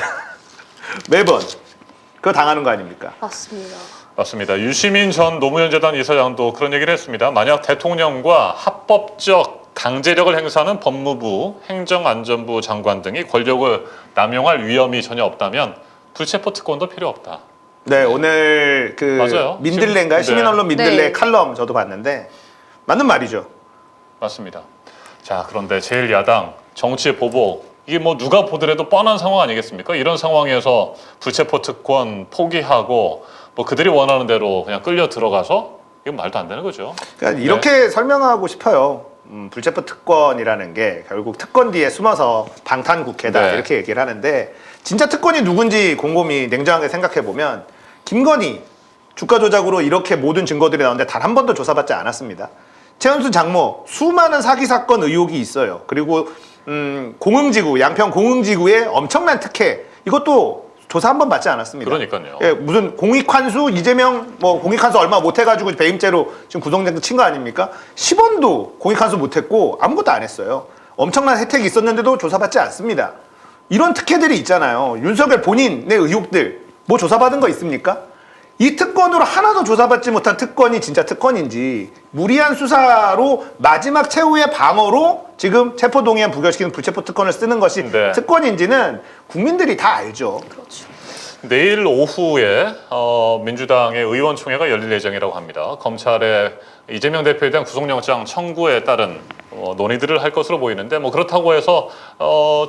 그거 당하는 거 아닙니까? 맞습니다. 맞습니다. 유시민 전 노무현재단 이사장도 그런 얘기를 했습니다. 만약 대통령과 합법적 강제력을 행사하는 법무부, 행정안전부 장관 등이 권력을 남용할 위험이 전혀 없다면 불체포 특권도 필요 없다. 네, 오늘 그 맞아요. 민들레인가요? 지금, 시민언론 민들레 네. 칼럼 저도 봤는데 맞는 말이죠. 맞습니다. 자, 그런데 제1야당 정치 보복 이게 뭐 누가 보더라도 뻔한 상황 아니겠습니까? 이런 상황에서 불체포 특권 포기하고 뭐 그들이 원하는 대로 그냥 끌려 들어가서 이건 말도 안 되는 거죠. 그러니까 이렇게 설명하고 싶어요. 불체포 특권이라는 게 결국 특권 뒤에 숨어서 방탄국회다 네. 이렇게 얘기를 하는데 진짜 특권이 누군지 곰곰이 냉정하게 생각해 보면 김건희 주가 조작으로 이렇게 모든 증거들이 나오는데 단 한 번도 조사받지 않았습니다. 최은순 장모 수많은 사기 사건 의혹이 있어요. 그리고 공흥지구 양평 공흥지구의 엄청난 특혜 이것도 조사 한 번 받지 않았습니다. 그러니까요. 예, 무슨 공익환수 이재명 뭐 공익환수 얼마 못 해가지고 배임죄로 지금 구속영장 친 거 아닙니까? 10원도 공익환수 못했고 아무것도 안 했어요. 엄청난 혜택이 있었는데도 조사받지 않습니다. 이런 특혜들이 있잖아요. 윤석열 본인의 의혹들 뭐 조사받은 거 있습니까? 이 특권으로 하나도 조사받지 못한 특권이 진짜 특권인지 무리한 수사로 마지막 최후의 방어로 지금 체포동의안 부결시키는 불체포 특권을 쓰는 것이 네. 특권인지는 국민들이 다 알죠. 그렇죠. 내일 오후에 민주당의 의원총회가 열릴 예정이라고 합니다. 검찰의 이재명 대표에 대한 구속영장 청구에 따른 논의들을 할 것으로 보이는데 뭐 그렇다고 해서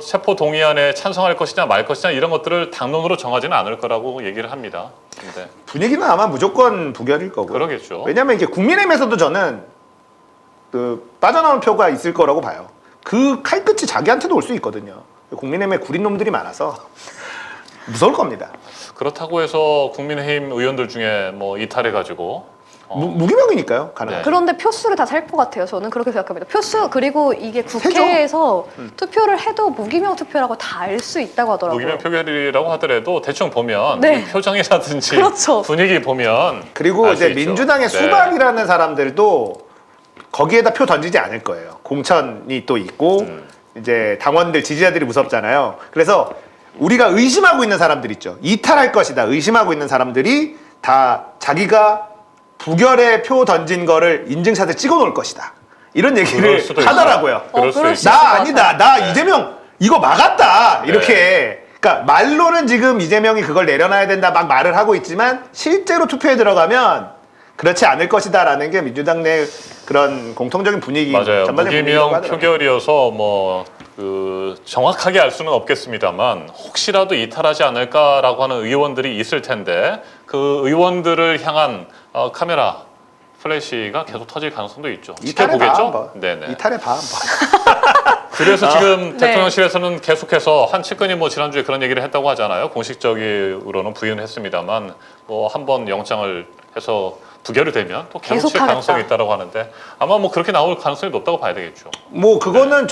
체포 동의안에 찬성할 것이냐 말 것이냐 이런 것들을 당론으로 정하지는 않을 거라고 얘기를 합니다. 네. 분위기는 아마 무조건 부결일 거고요. 그러겠죠. 왜냐하면 이게 국민의힘에서도 저는 그 빠져나올 표가 있을 거라고 봐요. 그 칼끝이 자기한테도 올 수 있거든요. 국민의힘에 구린 놈들이 많아서 무서울 겁니다. 그렇다고 해서 국민의힘 의원들 중에 뭐 이탈해가지고 무기명이니까요. 가능한. 네. 그런데 표수를 다 살 것 같아요. 저는 그렇게 생각합니다. 표수 그리고 이게 국회에서 투표를 해도 무기명 투표라고 다 알 수 있다고 하더라고요. 무기명 표결이라고 하더라도 대충 보면 네. 표정이라든지 그렇죠. 분위기 보면 그리고 알수 이제 있죠. 민주당의 네. 수박이라는 사람들도 거기에다 표 던지지 않을 거예요. 공천이 또 있고 이제 당원들 지지자들이 무섭잖아요. 그래서 우리가 의심하고 있는 사람들 있죠. 이탈할 것이다 의심하고 있는 사람들이 다 자기가 부결에 표 던진 거를 인증샷에 찍어 놓을 것이다. 이런 얘기를 그럴 수도 하더라고요. 그럴 수 그럴 있죠. 수 있을 것 나 아니다. 나 네. 이재명 이거 막았다. 이렇게. 그러니까 말로는 지금 이재명이 그걸 내려놔야 된다 막 말을 하고 있지만 실제로 투표에 들어가면 그렇지 않을 것이다라는 게 민주당 내 그런 공통적인 분위기. 맞아요. 전반적인 분위기라고 무기명 하더라고요. 표결이어서 뭐 정확하게 알 수는 없겠습니다만 혹시라도 이탈하지 않을까라고 하는 의원들이 있을 텐데 그 의원들을 향한 카메라 플래시가 계속 터질 가능성도 있죠. 이탈해 봐 지켜보겠죠? 한번. 네네. 이탈해 봐 한번. 그래서 지금 네. 대통령실에서는 계속해서 한 측근이 뭐 지난주에 그런 얘기를 했다고 하잖아요. 공식적으로는 부인을 했습니다만 뭐 한번 영장을 해서 부결이 되면 또 계속 칠 계속하겠다. 가능성이 있다고 하는데 아마 뭐 그렇게 나올 가능성이 높다고 봐야 되겠죠. 뭐 그거는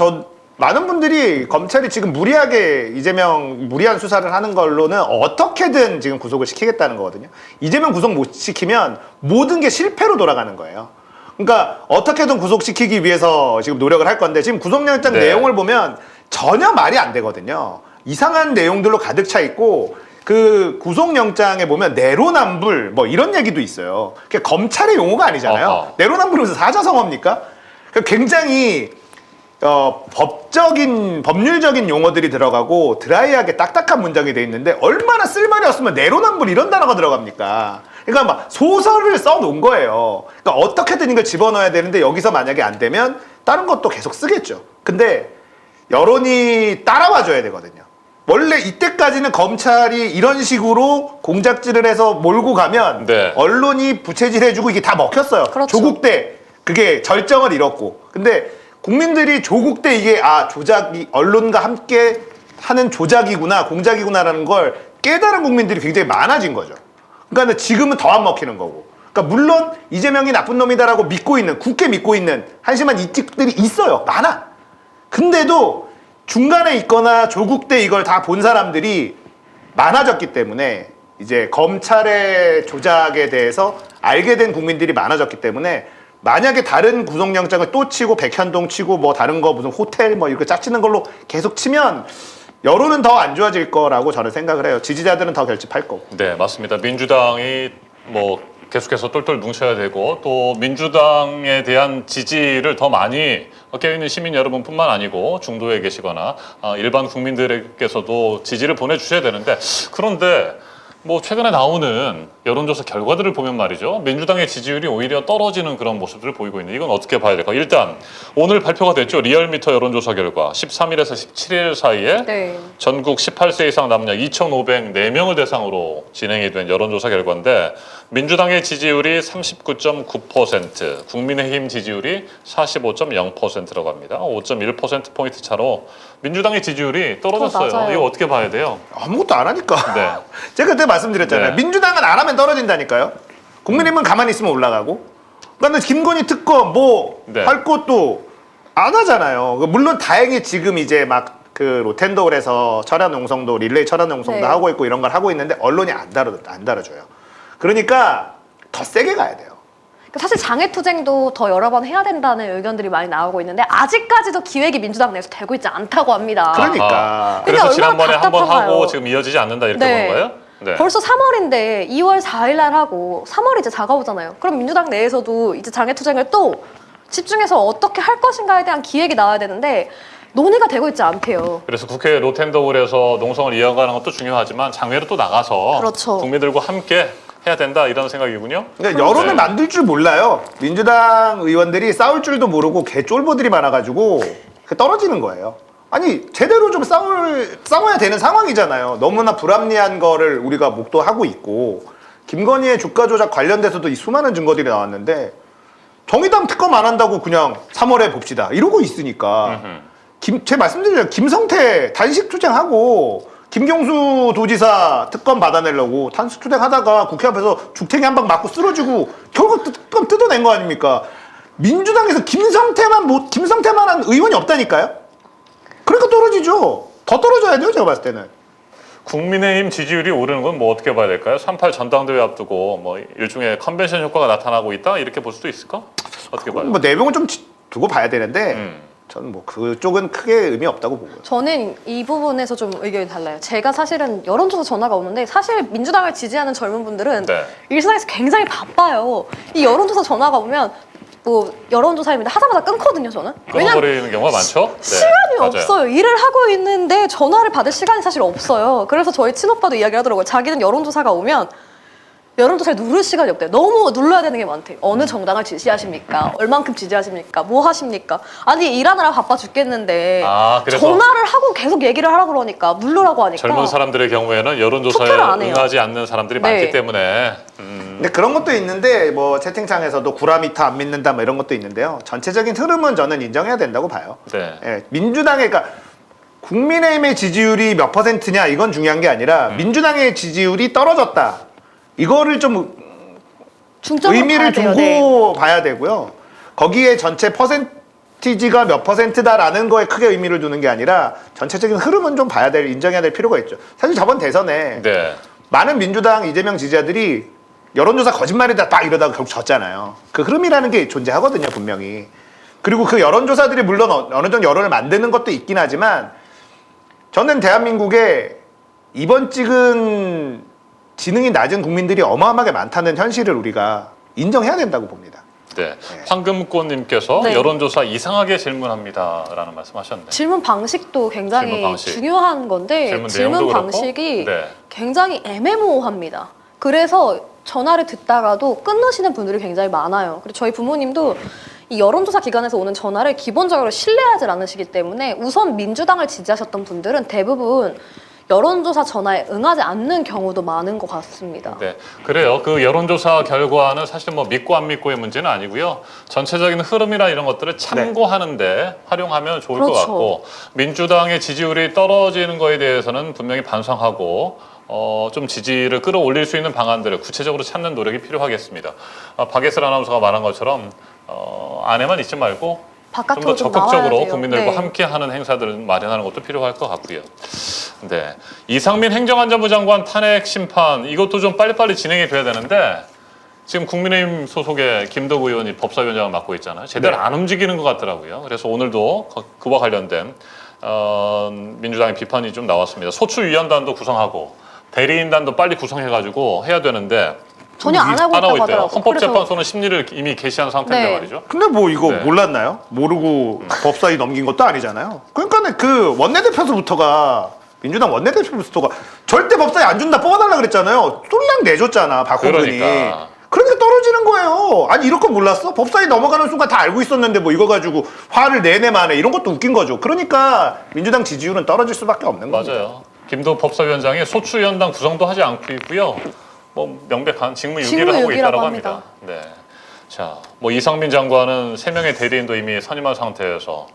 많은 분들이 검찰이 지금 무리하게 이재명 무리한 수사를 하는 걸로는 어떻게든 지금 구속을 시키겠다는 거거든요. 이재명 구속 못 시키면 모든 게 실패로 돌아가는 거예요. 그러니까 어떻게든 구속시키기 위해서 지금 노력을 할 건데 지금 구속영장 네. 내용을 보면 전혀 말이 안 되거든요. 이상한 내용들로 가득 차 있고 그 구속영장에 보면 내로남불 뭐 이런 얘기도 있어요. 그게 검찰의 용어가 아니잖아요. 어허. 내로남불이 무슨 사자성어입니까? 그러니까 굉장히 법률적인 용어들이 들어가고 드라이하게 딱딱한 문장이 돼 있는데 얼마나 쓸말이 없으면 내로남불 이런 단어가 들어갑니까? 그러니까 막 소설을 써놓은 거예요. 그러니까 어떻게든 이걸 집어넣어야 되는데 여기서 만약에 안 되면 다른 것도 계속 쓰겠죠. 근데 여론이 따라와 줘야 되거든요. 원래 이때까지는 검찰이 이런 식으로 공작질을 해서 몰고 가면 네. 언론이 부채질해주고 이게 다 먹혔어요. 그렇죠. 조국 때 그게 절정을 잃었고. 근데 국민들이 조국 때 이게 조작이 언론과 함께 하는 조작이구나 공작이구나라는 걸 깨달은 국민들이 굉장히 많아진 거죠. 그러니까 지금은 더 안 먹히는 거고. 그러니까 물론 이재명이 나쁜 놈이다라고 믿고 있는 굳게 믿고 있는 한심한 이tik들이 있어요. 많아. 근데도 중간에 있거나 조국 때 이걸 다 본 사람들이 많아졌기 때문에 이제 검찰의 조작에 대해서 알게 된 국민들이 많아졌기 때문에 만약에 다른 구속영장을 또 치고 백현동 치고 뭐 다른 거 무슨 호텔 뭐 이렇게 짜치는 걸로 계속 치면 여론은 더 안 좋아질 거라고 저는 생각을 해요. 지지자들은 더 결집할 거고. 네, 맞습니다. 민주당이 뭐 계속해서 똘똘 뭉쳐야 되고 또 민주당에 대한 지지를 더 많이 깨어있는 시민 여러분뿐만 아니고 중도에 계시거나 일반 국민들에게서도 지지를 보내주셔야 되는데 그런데 뭐 최근에 나오는 여론조사 결과들을 보면 말이죠. 민주당의 지지율이 오히려 떨어지는 그런 모습들을 보이고 있는 이건 어떻게 봐야 될까? 일단 오늘 발표가 됐죠. 리얼미터 여론조사 결과 13일에서 17일 사이에 네. 전국 18세 이상 남녀 2,504명을 대상으로 진행이 된 여론조사 결과인데 민주당의 지지율이 39.9%, 국민의힘 지지율이 45.0%라고 합니다. 5.1%포인트 차로 민주당의 지지율이 더 떨어졌어요. 낮아요. 이거 어떻게 봐야 돼요? 아무것도 안 하니까. 네. 제가 그때 말씀드렸잖아요. 네. 민주당은 안 하면 떨어진다니까요. 국민의힘은 가만히 있으면 올라가고. 그러니까 김건희 특검 뭐 네. 할 것도 안 하잖아요. 물론 다행히 지금 이제 막 그 로텐도울에서 철야 농성도 릴레이 철야 농성도 네. 하고 있고 이런 걸 하고 있는데 언론이 안 다뤄줘요. 그러니까 더 세게 가야 돼요. 그러니까 사실 장애투쟁도 더 여러 번 해야 된다는 의견들이 많이 나오고 있는데 아직까지도 기획이 민주당 내에서 되고 있지 않다고 합니다. 그러니까. 아하. 그게 그래서 얼마나 지난번에 한 번 답답한가요? 하고 지금 이어지지 않는다 이렇게 네. 본 거예요? 네. 벌써 3월인데 2월 4일 날 하고 3월이 이제 다가오잖아요. 그럼 민주당 내에서도 이제 장애투쟁을 또 집중해서 어떻게 할 것인가에 대한 기획이 나와야 되는데 논의가 되고 있지 않대요. 그래서 국회 로텐더홀에서 농성을 이어가는 것도 중요하지만 장외로 또 나가서 그렇죠. 국민들과 함께 해야 된다 이런 생각이군요. 그러니까 여론을 만들 줄 몰라요. 민주당 의원들이 싸울 줄도 모르고 개쫄보들이 많아가지고 떨어지는 거예요. 아니 제대로 좀 싸워야 되는 상황이잖아요. 너무나 불합리한 거를 우리가 목도하고 있고 김건희의 주가 조작 관련돼서도 이 수많은 증거들이 나왔는데 정의당 특검 안 한다고 그냥 3월에 봅시다 이러고 있으니까 제 말씀드리죠. 김성태 단식 투쟁하고 김경수 도지사 특검 받아내려고 단식 투쟁하다가 국회 앞에서 죽탱이 한 방 맞고 쓰러지고 결국 특검 뜯어낸 거 아닙니까? 민주당에서 김성태만한 의원이 없다니까요. 그러니까 떨어지죠. 더 떨어져야 돼요, 제가 봤을 때는. 국민의힘 지지율이 오르는 건 뭐 어떻게 봐야 될까요? 3.8 전당대회 앞두고 뭐 일종의 컨벤션 효과가 나타나고 있다 이렇게 볼 수도 있을까? 어떻게 봐요? 뭐 내용은 좀 두고 봐야 되는데 저는 뭐 그쪽은 크게 의미 없다고 보고요. 저는 이 부분에서 좀 의견이 달라요. 제가 사실은 여론조사 전화가 오는데 사실 민주당을 지지하는 젊은 분들은 네. 일상에서 굉장히 바빠요. 이 여론조사 전화가 오면 뭐 여론조사입니다 하자마자 끊거든요, 저는. 끊어버리는 경우가 많죠? 네, 시간이 맞아요. 없어요. 일을 하고 있는데 전화를 받을 시간이 사실 없어요. 그래서 저희 친오빠도 이야기하더라고요. 자기는 여론조사가 오면 여론조사를 누를 시간이 없대요. 너무 눌러야 되는 게 많대요. 어느 정당을 지지하십니까? 얼만큼 지지하십니까? 뭐 하십니까? 아니 일하느라 바빠 죽겠는데 그래서 전화를 하고 계속 얘기를 하라고 그러니까 누르라고 하니까 젊은 사람들의 경우에는 투표를 여론조사에 안 해요. 응하지 않는 사람들이 네. 많기 때문에 근데 그런 것도 있는데 뭐 채팅창에서도 구라미터 안 믿는다 뭐 이런 것도 있는데요. 전체적인 흐름은 저는 인정해야 된다고 봐요. 네. 예, 민주당의 그러니까 국민의힘의 지지율이 몇 퍼센트냐 이건 중요한 게 아니라 민주당의 지지율이 떨어졌다. 이거를 좀 중점으로 의미를 봐야 돼요. 두고 네. 봐야 되고요. 거기에 전체 퍼센티지가 몇 퍼센트다라는 거에 크게 의미를 두는 게 아니라 전체적인 흐름은 좀 인정해야 될 필요가 있죠. 사실 저번 대선에 네. 많은 민주당 이재명 지지자들이 여론조사 거짓말이다 딱 이러다가 결국 졌잖아요. 그 흐름이라는 게 존재하거든요, 분명히. 그리고 그 여론조사들이 물론 어느 정도 여론을 만드는 것도 있긴 하지만 저는 대한민국에 이번 찍은 지능이 낮은 국민들이 어마어마하게 많다는 현실을 우리가 인정해야 된다고 봅니다. 네. 황금꽃님께서 네. 여론조사 이상하게 질문합니다라는 말씀하셨네요. 질문 방식도 굉장히 질문 방식. 중요한 건데 질문 질문 내용도 방식이 그렇고? 네. 굉장히 애매모호합니다. 그래서 전화를 듣다가도 끊으시는 분들이 굉장히 많아요. 그리고 저희 부모님도 이 여론조사 기관에서 오는 전화를 기본적으로 신뢰하지 않으시기 때문에 우선 민주당을 지지하셨던 분들은 대부분 여론조사 전화에 응하지 않는 경우도 많은 것 같습니다. 네, 그래요. 그 여론조사 결과는 사실 뭐 믿고 안 믿고의 문제는 아니고요. 전체적인 흐름이나 이런 것들을 참고하는데 활용하면 좋을 것 그렇죠. 같고 민주당의 지지율이 떨어지는 거에 대해서는 분명히 반성하고 좀 지지를 끌어올릴 수 있는 방안들을 구체적으로 찾는 노력이 필요하겠습니다. 박예슬 아나운서가 말한 것처럼 안에만 있지 말고 좀 더 바깥으로 좀 나와야 적극적으로 돼요. 국민들과 네. 함께하는 행사들을 마련하는 것도 필요할 것 같고요. 네, 이상민 행정안전부 장관 탄핵 심판 이것도 좀 빨리빨리 진행이 돼야 되는데 지금 국민의힘 소속의 김덕우 의원이 법사위원장을 맡고 있잖아요. 제대로 네. 안 움직이는 것 같더라고요. 그래서 오늘도 그와 관련된 민주당의 비판이 좀 나왔습니다. 소추위원단도 구성하고 대리인단도 빨리 구성해가지고 해야 되는데 전혀 안 하고 있다고 하더라고요. 헌법재판소는 심리를 이미 개시한 상태인데 네. 말이죠. 근데 뭐 이거 네. 몰랐나요? 모르고 법사위 넘긴 것도 아니잖아요. 그러니까 그 원내대표부터가 민주당 원내대표부터가 절대 법사위 안 준다 뽑아달라 그랬잖아요. 쏠랑 내줬잖아 박홍근이. 그러니까 떨어지는 거예요. 아니 이럴 거 몰랐어? 법사위 넘어가는 순간 다 알고 있었는데 뭐 이거 가지고 화를 내내 만에 이런 것도 웃긴 거죠. 그러니까 민주당 지지율은 떨어질 수밖에 없는 겁니다. 맞아요. 김도우 법사위원장이 소추위원단 구성도 하지 않고 있고요. 뭐 명백한 직무유기를 하고 있다고 합니다. 네. 자, 뭐 이상민 장관은 3명의 대리인도 이미 선임한 상태에서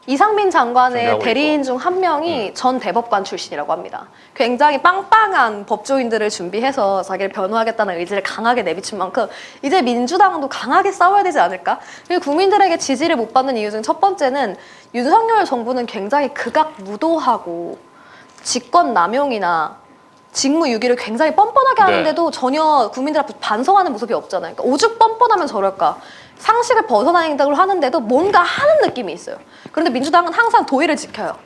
이상민 장관의 준비하고 대리인 중 한 명이 전 대법관 출신이라고 합니다. 굉장히 빵빵한 법조인들을 준비해서 자기를 변호하겠다는 의지를 강하게 내비친 만큼 이제 민주당도 강하게 싸워야 되지 않을까? 그리고 국민들에게 지지를 못 받는 이유 중 첫 번째는 윤석열 정부는 굉장히 극악무도하고 직권 남용이나 직무유기를 굉장히 뻔뻔하게 하는데도 전혀 국민들 앞에 반성하는 모습이 없잖아요. 그러니까 오죽 뻔뻔하면 저럴까. 상식을 벗어난 행동을 하는데도 뭔가 하는 느낌이 있어요. 그런데 민주당은 항상 도의를 지켜요.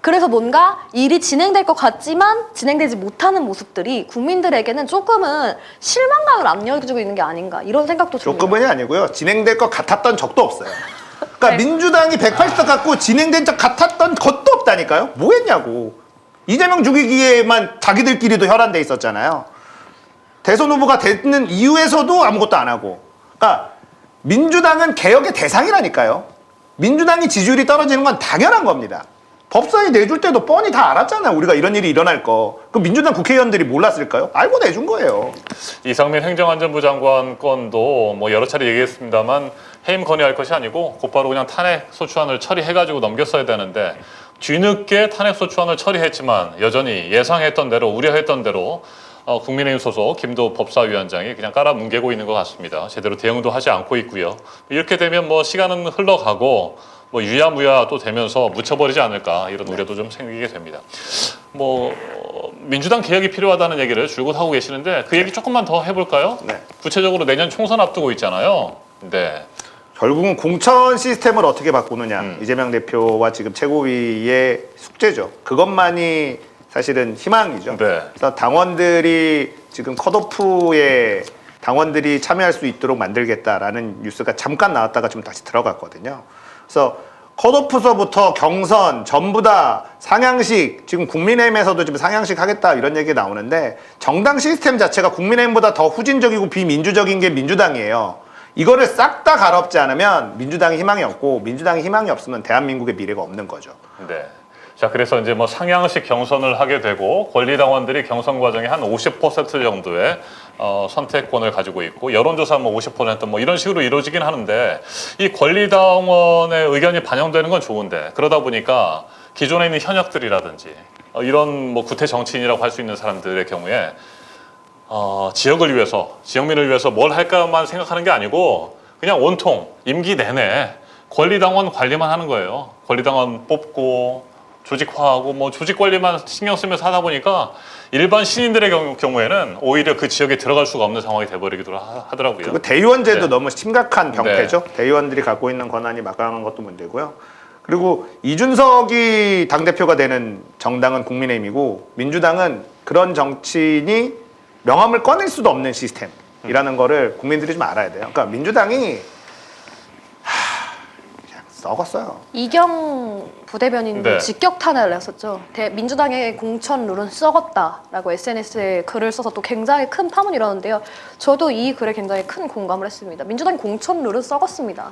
그래서 뭔가 일이 진행될 것 같지만 진행되지 못하는 모습들이 국민들에게는 조금은 실망감을 안겨주고 있는 게 아닌가 이런 생각도 듭니다. 조금은이 아니고요. 진행될 것 같았던 적도 없어요. 그러니까 네. 민주당이 180석 갖고 진행된 적 같았던 것도 없다니까요. 뭐 했냐고. 이재명 죽이기에만 자기들끼리도 혈안돼 있었잖아요. 대선 후보가 됐는 이후에서도 아무것도 안 하고. 그러니까 민주당은 개혁의 대상이라니까요. 민주당이 지지율이 떨어지는 건 당연한 겁니다. 법사위 내줄 때도 뻔히 다 알았잖아요. 우리가 이런 일이 일어날 거. 그럼 민주당 국회의원들이 몰랐을까요? 알고 내준 거예요. 이상민 행정안전부 장관 건도 뭐 여러 차례 얘기했습니다만 해임 건의할 것이 아니고 곧바로 그냥 탄핵소추안을 처리해가지고 넘겼어야 되는데 뒤늦게 탄핵소추안을 처리했지만 여전히 예상했던 대로 우려했던 대로 국민의힘 소속 김도 법사위원장이 그냥 깔아뭉개고 있는 것 같습니다. 제대로 대응도 하지 않고 있고요. 이렇게 되면 뭐 시간은 흘러가고 뭐 유야무야 또 되면서 묻혀버리지 않을까 이런 우려도 좀 생기게 됩니다. 뭐 민주당 개혁이 필요하다는 얘기를 줄곧 하고 계시는데 그 얘기 조금만 더 해볼까요? 네. 구체적으로 내년 총선 앞두고 있잖아요. 네. 결국은 공천 시스템을 어떻게 바꾸느냐. 이재명 대표와 지금 최고위의 숙제죠. 그것만이 사실은 희망이죠. 네. 그래서 당원들이 지금 컷오프에 당원들이 참여할 수 있도록 만들겠다라는 뉴스가 잠깐 나왔다가 지금 다시 들어갔거든요. 그래서 컷오프서부터 경선 전부 다 상향식, 지금 국민의힘에서도 지금 상향식 하겠다 이런 얘기 나오는데 정당 시스템 자체가 국민의힘보다 더 후진적이고 비민주적인 게 민주당이에요. 이거를 싹 다 갈아엎지 않으면 민주당이 희망이 없고 민주당이 희망이 없으면 대한민국의 미래가 없는 거죠. 네. 자, 그래서 이제 뭐 상향식 경선을 하게 되고 권리당원들이 경선 과정에 한 50% 정도의 선택권을 가지고 있고 여론조사 뭐 50% 이런 식으로 이루어지긴 하는데 이 권리당원의 의견이 반영되는 건 좋은데 그러다 보니까 기존에 있는 현역들이라든지 이런 뭐 구태 정치인이라고 할 수 있는 사람들의 경우에 지역을 위해서 지역민을 위해서 뭘 할까만 생각하는 게 아니고 그냥 온통 임기 내내 권리당원 관리만 하는 거예요. 권리당원 뽑고 조직화하고 뭐 조직 관리만 신경 쓰면서 하다 보니까 일반 시민들의 경우에는 오히려 그 지역에 들어갈 수가 없는 상황이 돼버리기도 하더라고요. 그리고 대의원제도 네. 너무 심각한 병폐죠. 대의원들이 갖고 있는 권한이 막강한 것도 문제고요. 그리고 이준석이 당대표가 되는 정당은 국민의힘이고 민주당은 그런 정치인이 명함을 꺼낼 수도 없는 시스템이라는 거를 국민들이 좀 알아야 돼요. 그러니까 민주당이 그냥 썩었어요. 이경 부대변인도 네. 직격 탄핵을 했었죠. 민주당의 공천 룰은 썩었다라고 SNS에 글을 써서 또 굉장히 큰 파문이 일었는데요. 저도 이 글에 굉장히 큰 공감을 했습니다. 민주당 공천 룰은 썩었습니다.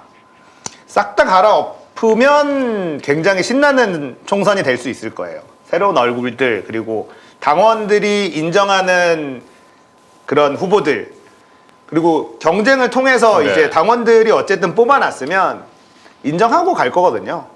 싹 다 갈아엎으면 굉장히 신나는 총선이 될 수 있을 거예요. 새로운 얼굴들 그리고 당원들이 인정하는 그런 후보들 그리고 경쟁을 통해서 네. 이제 당원들이 어쨌든 뽑아놨으면 인정하고 갈 거거든요.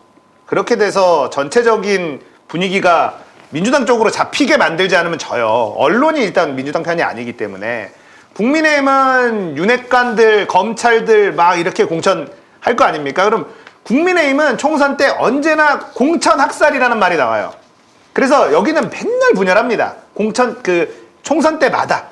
그렇게 돼서 전체적인 분위기가 민주당 쪽으로 잡히게 만들지 않으면 져요. 언론이 일단 민주당 편이 아니기 때문에 국민의힘은 윤핵관들, 검찰들 막 이렇게 공천할 거 아닙니까? 그럼 국민의힘은 총선 때 언제나 공천 학살이라는 말이 나와요. 그래서 여기는 맨날 분열합니다. 총선 때마다.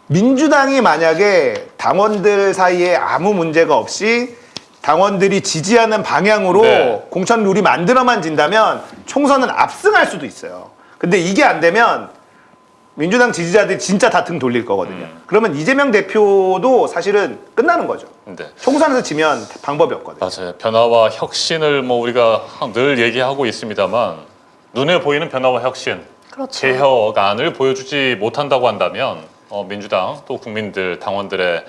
민주당이 만약에 당원들 사이에 아무 문제가 없이 당원들이 지지하는 방향으로 네. 공천 룰이 만들어만 진다면 총선은 압승할 수도 있어요. 근데 이게 안 되면 민주당 지지자들이 진짜 다 등 돌릴 거거든요. 그러면 이재명 대표도 사실은 끝나는 거죠. 네. 총선에서 지면 방법이 없거든요. 맞아요. 변화와 혁신을 뭐 우리가 늘 얘기하고 있습니다만 눈에 보이는 변화와 혁신, 그렇죠. 개혁안을 보여주지 못한다고 한다면 민주당 또 국민들 당원들의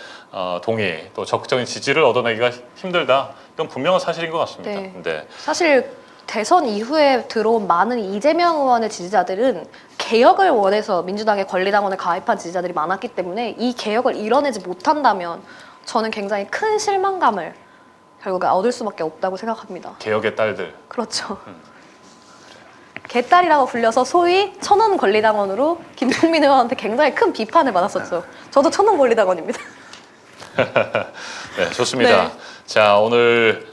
동의 또 적극적인 지지를 얻어내기가 힘들다. 이건 분명한 사실인 것 같습니다. 네. 네. 사실 대선 이후에 들어온 많은 이재명 의원의 지지자들은 개혁을 원해서 민주당의 권리당원에 가입한 지지자들이 많았기 때문에 이 개혁을 이뤄내지 못한다면 저는 굉장히 큰 실망감을 결국에 얻을 수밖에 없다고 생각합니다. 개혁의 딸들. 그렇죠. 개딸이라고 불려서 소위 천원 권리당원으로 김종민 의원한테 굉장히 큰 비판을 받았었죠. 저도 천원 권리당원입니다. 네, 좋습니다. 네. 자, 오늘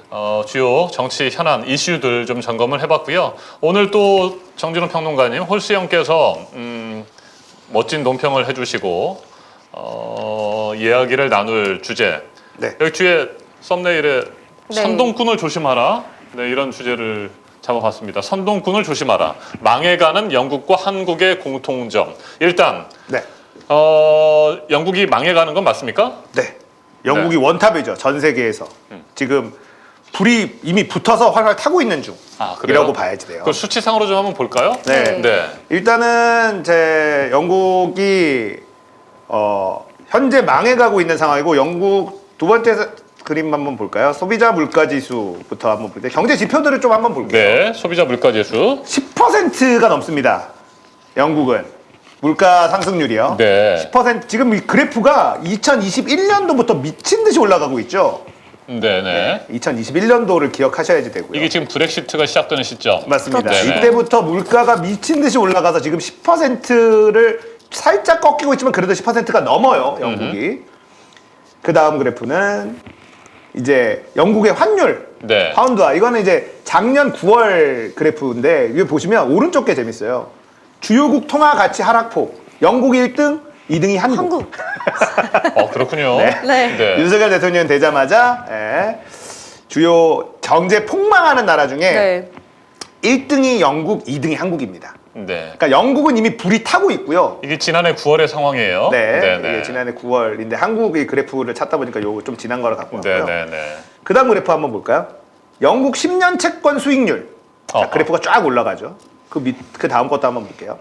주요 정치 현안 이슈들 좀 점검을 해봤고요. 오늘 또 정진우 평론가님, 홀수영께서 멋진 논평을 해주시고 이야기를 나눌 주제. 네. 여기 뒤에 썸네일에 네. 선동꾼을 조심하라. 네, 이런 주제를 잡아봤습니다. 선동꾼을 조심하라. 망해가는 영국과 한국의 공통점. 일단 네. 영국이 망해가는 건 맞습니까? 네. 영국이 원탑이죠. 전 세계에서. 지금 불이 이미 붙어서 활활 타고 있는 아, 그래요? 중이라고 봐야지 돼요. 그 수치상으로 좀 한번 볼까요? 네. 네. 일단은 영국이 현재 망해가고 있는 상황이고 영국 두 번째 그림 한번 볼까요? 소비자 물가 지수부터 한번 볼게요. 경제 지표들을 좀 한번 볼게요. 네, 소비자 물가 지수. 10%가 넘습니다. 영국은 물가 상승률이요. 네. 10% 지금 이 그래프가 2021년도부터 미친 듯이 올라가고 있죠. 네네. 2021년도를 기억하셔야지 되고요. 이게 지금 브렉시트가 시작되는 시점. 맞습니다. 네네. 이때부터 물가가 미친 듯이 올라가서 지금 10%를 살짝 꺾이고 있지만 그래도 10%가 넘어요, 영국이. 그 다음 그래프는 이제 영국의 환율, 네. 파운드화. 이거는 이제 작년 9월 그래프인데 이거 보시면 오른쪽 게 재밌어요. 주요국 통화 가치 하락폭. 영국이 1등, 2등이 한국. 그렇군요. 네. 윤석열 대통령 되자마자 주요 경제 폭망하는 나라 중에 네. 1등이 영국, 2등이 한국입니다. 네. 그러니까 영국은 이미 불이 타고 있고요. 이게 지난해 9월의 상황이에요. 네, 네네. 이게 지난해 9월인데 한국의 그래프를 찾다 보니까 요거 좀 지난 거를 갖고 왔고요. 네네네. 그다음 그래프 한번 볼까요? 영국 10년 채권 수익률. 자, 어허. 그래프가 쫙 올라가죠. 그 다음 것도 한번 볼게요.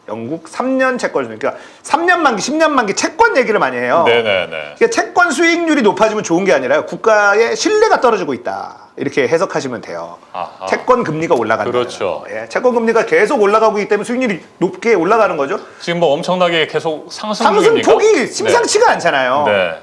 영국 3년 채권 수익률. 그러니까 3년 만기, 10년 만기 채권 얘기를 많이 해요. 네네네. 그러니까 채권 수익률이 높아지면 좋은 게 아니라요. 국가의 신뢰가 떨어지고 있다. 이렇게 해석하시면 돼요. 아하. 채권 금리가 올라간다. 그렇죠. 채권 금리가 계속 올라가고 있기 때문에 수익률이 높게 올라가는 거죠. 지금 뭐 엄청나게 계속 상승 중입니까? 상승폭이 심상치가 않잖아요. 네.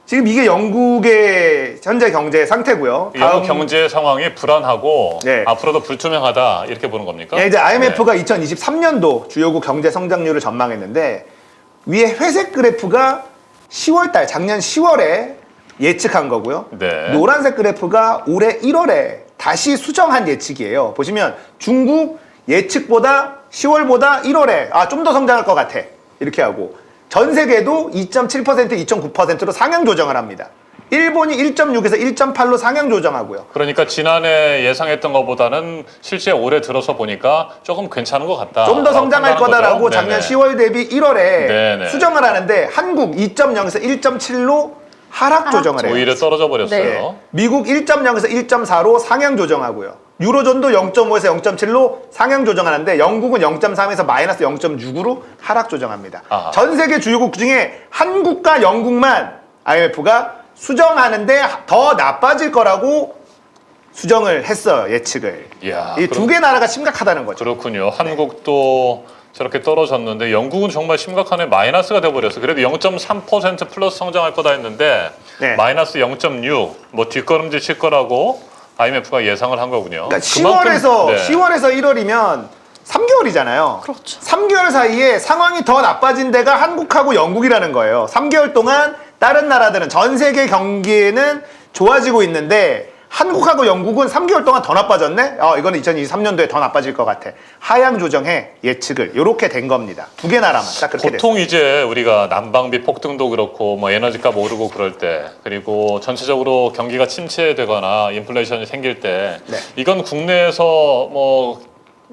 지금 이게 영국의 현재 경제 상태고요. 영국 경제 상황이 불안하고 네. 앞으로도 불투명하다 이렇게 보는 겁니까? 이제 IMF가 2023년도 주요국 경제 성장률을 전망했는데 위에 회색 그래프가 10월달 작년 10월에 예측한 거고요. 네. 노란색 그래프가 올해 1월에 다시 수정한 예측이에요. 보시면 중국 예측보다 10월보다 1월에 좀 더 성장할 것 같아 이렇게 하고 전 세계도 2.7%, 2.9%로 상향 조정을 합니다. 일본이 1.6에서 1.8로 상향 조정하고요. 그러니까 지난해 예상했던 것보다는 실제 올해 들어서 보니까 조금 괜찮은 것 같다. 좀 더 성장할 거다라고 거죠? 작년 네네. 10월 대비 1월에 네네. 수정을 하는데 한국 2.0에서 1.7로 하락 조정을 해요. 오히려 떨어져 버렸어요. 네. 미국 1.0에서 1.4로 상향 조정하고요. 유로존도 0.5에서 0.7로 상향 조정하는데 영국은 0.3에서 마이너스 0.6으로 하락 조정합니다. 아하. 전 세계 주요국 중에 한국과 영국만 IMF가 수정하는데 더 나빠질 거라고 수정을 했어요. 예측을. 이야, 이 두 개 나라가 심각하다는 거죠. 그렇군요. 한국도 저렇게 떨어졌는데 영국은 정말 심각하네. 마이너스가 돼버렸어. 그래도 0.3% 플러스 성장할 거다 했는데 네. 마이너스 0.6 뭐 뒷걸음질 칠 거라고 IMF가 예상을 한 거군요. 그러니까 그만큼- 10월에서 네. 10월에서 1월이면 3개월이잖아요. 그렇죠. 3개월 사이에 상황이 더 나빠진 데가 한국하고 영국이라는 거예요. 3개월 동안 다른 나라들은 전 세계 경기에는 좋아지고 있는데 한국하고 영국은 3개월 동안 더 나빠졌네? 이거는 2023년도에 더 나빠질 것 같아. 하향 조정해 예측을. 이렇게 된 겁니다. 두 개 나라만 딱 그렇게 됐어요. 보통 이제 우리가 난방비 폭등도 그렇고 뭐 에너지값 오르고 그럴 때 그리고 전체적으로 경기가 침체되거나 인플레이션이 생길 때 네. 이건 국내에서 뭐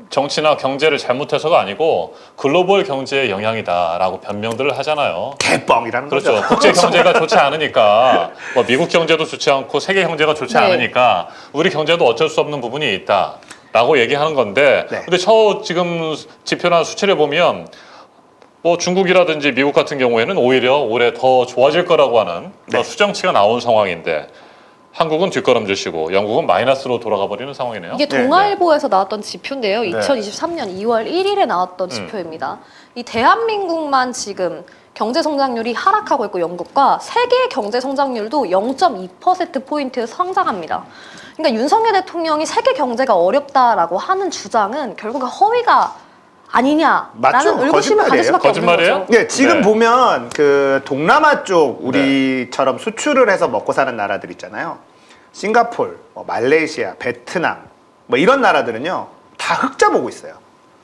정치나 경제를 잘못해서가 아니고 글로벌 경제의 영향이다라고 변명들을 하잖아요. 개뻥이라는 그렇죠. 거죠. 국제 경제가 좋지 않으니까 뭐 미국 경제도 좋지 않고 세계 경제가 좋지 네. 않으니까 우리 경제도 어쩔 수 없는 부분이 있다라고 얘기하는 건데 네. 근데 저 지금 지표나 수치를 보면 뭐 중국이라든지 미국 같은 경우에는 오히려 올해 더 좋아질 거라고 하는 네. 수정치가 나온 상황인데 한국은 뒷걸음질 치고 영국은 마이너스로 돌아가 버리는 상황이네요. 이게 네, 동아일보에서 나왔던 지표인데요. 네. 2023년 2월 1일에 나왔던 지표입니다. 이 대한민국만 지금 경제 성장률이 하락하고 있고 영국과 세계 경제 성장률도 0.2%포인트 성장합니다. 그러니까 윤석열 대통령이 세계 경제가 어렵다라고 하는 주장은 결국은 허위가 아니냐라는 맞죠. 의구심을 가질 수밖에 없는 거짓말이에요? 거죠. 네, 지금 네. 보면 그 동남아 쪽 우리처럼 수출을 해서 먹고 사는 나라들 있잖아요. 싱가폴, 뭐 말레이시아, 베트남 뭐 이런 나라들은요 다 흑자 보고 있어요.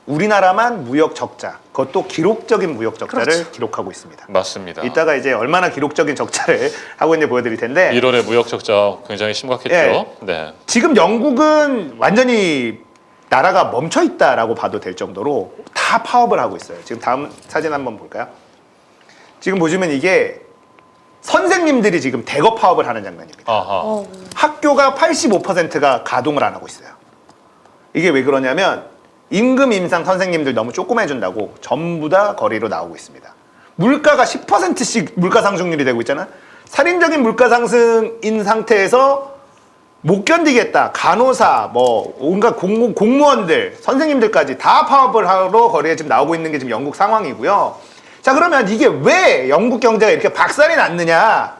우리나라만 무역 적자, 그것도 기록적인 무역 적자를 그렇죠. 기록하고 있습니다. 맞습니다. 이따가 이제 얼마나 기록적인 적자를 하고 있는지 보여드릴 텐데 1월에 무역 적자 굉장히 심각했죠. 예. 네. 지금 영국은 완전히 나라가 멈춰 있다라고 봐도 될 정도로 다 파업을 하고 있어요. 지금 다음 사진 한번 볼까요? 지금 보시면 이게 선생님들이 지금 대거 파업을 하는 장면입니다. 아하. 학교가 85%가 가동을 안 하고 있어요. 이게 왜 그러냐면 임금 인상 선생님들 너무 조그매준다고 전부 다 거리로 나오고 있습니다. 물가가 10%씩 물가 상승률이 되고 있잖아. 살인적인 물가 상승인 상태에서 못 견디겠다. 간호사, 뭐 온갖 공무원들, 선생님들까지 다 파업을 하러 거리에 지금 나오고 있는 게 지금 영국 상황이고요. 자, 그러면 이게 왜 영국 경제가 이렇게 박살이 났느냐?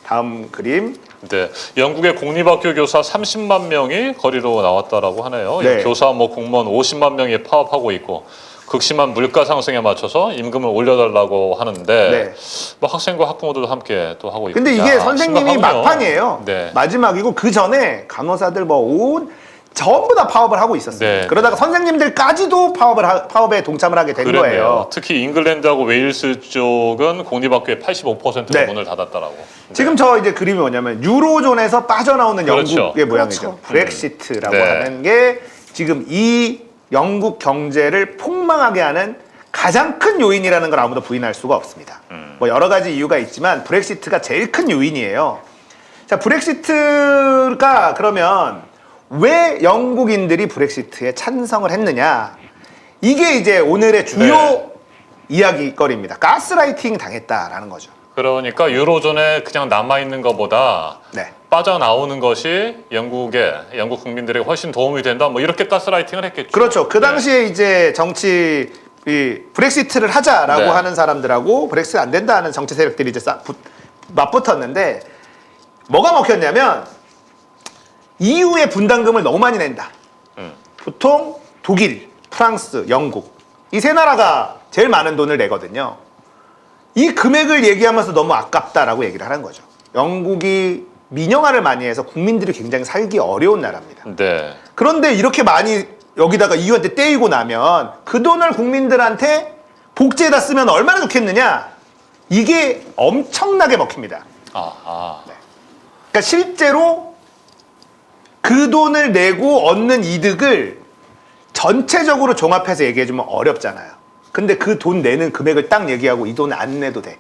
다음 그림. 네, 영국의 공립학교 교사 30만 명이 거리로 나왔다라고 하네요. 네. 교사 뭐 공무원 50만 명이 파업하고 있고 극심한 물가 상승에 맞춰서 임금을 올려달라고 하는데 네. 뭐 학생과 학부모들도 함께 또 하고 있고. 근데 이게 선생님이 심각하군요. 막판이에요. 네. 마지막이고 그 전에 간호사들 뭐 온 전부 다 파업을 하고 있었어요. 네. 그러다가 선생님들까지도 파업에 동참을 하게 된 그랬네요. 거예요. 특히 잉글랜드하고 웨일스 쪽은 공립학교의 85%가 네. 문을 닫았다라고. 지금 저 이제 그림이 뭐냐면 유로존에서 빠져나오는 그렇죠. 영국의 모양이죠. 그렇죠. 브렉시트라고 네. 하는 게 지금 이 영국 경제를 폭망하게 하는 가장 큰 요인이라는 걸 아무도 부인할 수가 없습니다. 뭐 여러 가지 이유가 있지만 브렉시트가 제일 큰 요인이에요. 자, 브렉시트가 그러면 왜 영국인들이 브렉시트에 찬성을 했느냐? 이게 이제 오늘의 주요 네. 이야기거리입니다. 가스라이팅 당했다라는 거죠. 그러니까 유로존에 그냥 남아있는 것보다 네. 빠져나오는 것이 영국 국민들에게 훨씬 도움이 된다. 뭐 이렇게 가스라이팅을 했겠죠. 그렇죠. 그 당시에 이제 정치 이 브렉시트를 하자라고 네. 하는 사람들하고 브렉시트 안 된다 하는 정치 세력들이 이제 맞붙었는데 뭐가 먹혔냐면 EU의 분담금을 너무 많이 낸다. 보통 독일, 프랑스, 영국 이 세 나라가 제일 많은 돈을 내거든요. 이 금액을 얘기하면서 너무 아깝다라고 얘기를 하는 거죠. 영국이 민영화를 많이 해서 국민들이 굉장히 살기 어려운 나라입니다. 네. 그런데 이렇게 많이 여기다가 EU한테 떼이고 나면 그 돈을 국민들한테 복지에다 쓰면 얼마나 좋겠느냐? 이게 엄청나게 먹힙니다. 그러니까 실제로 그 돈을 내고 얻는 이득을 전체적으로 종합해서 얘기해주면 어렵잖아요. 근데 그 돈 내는 금액을 딱 얘기하고 이 돈 안 내도 돼.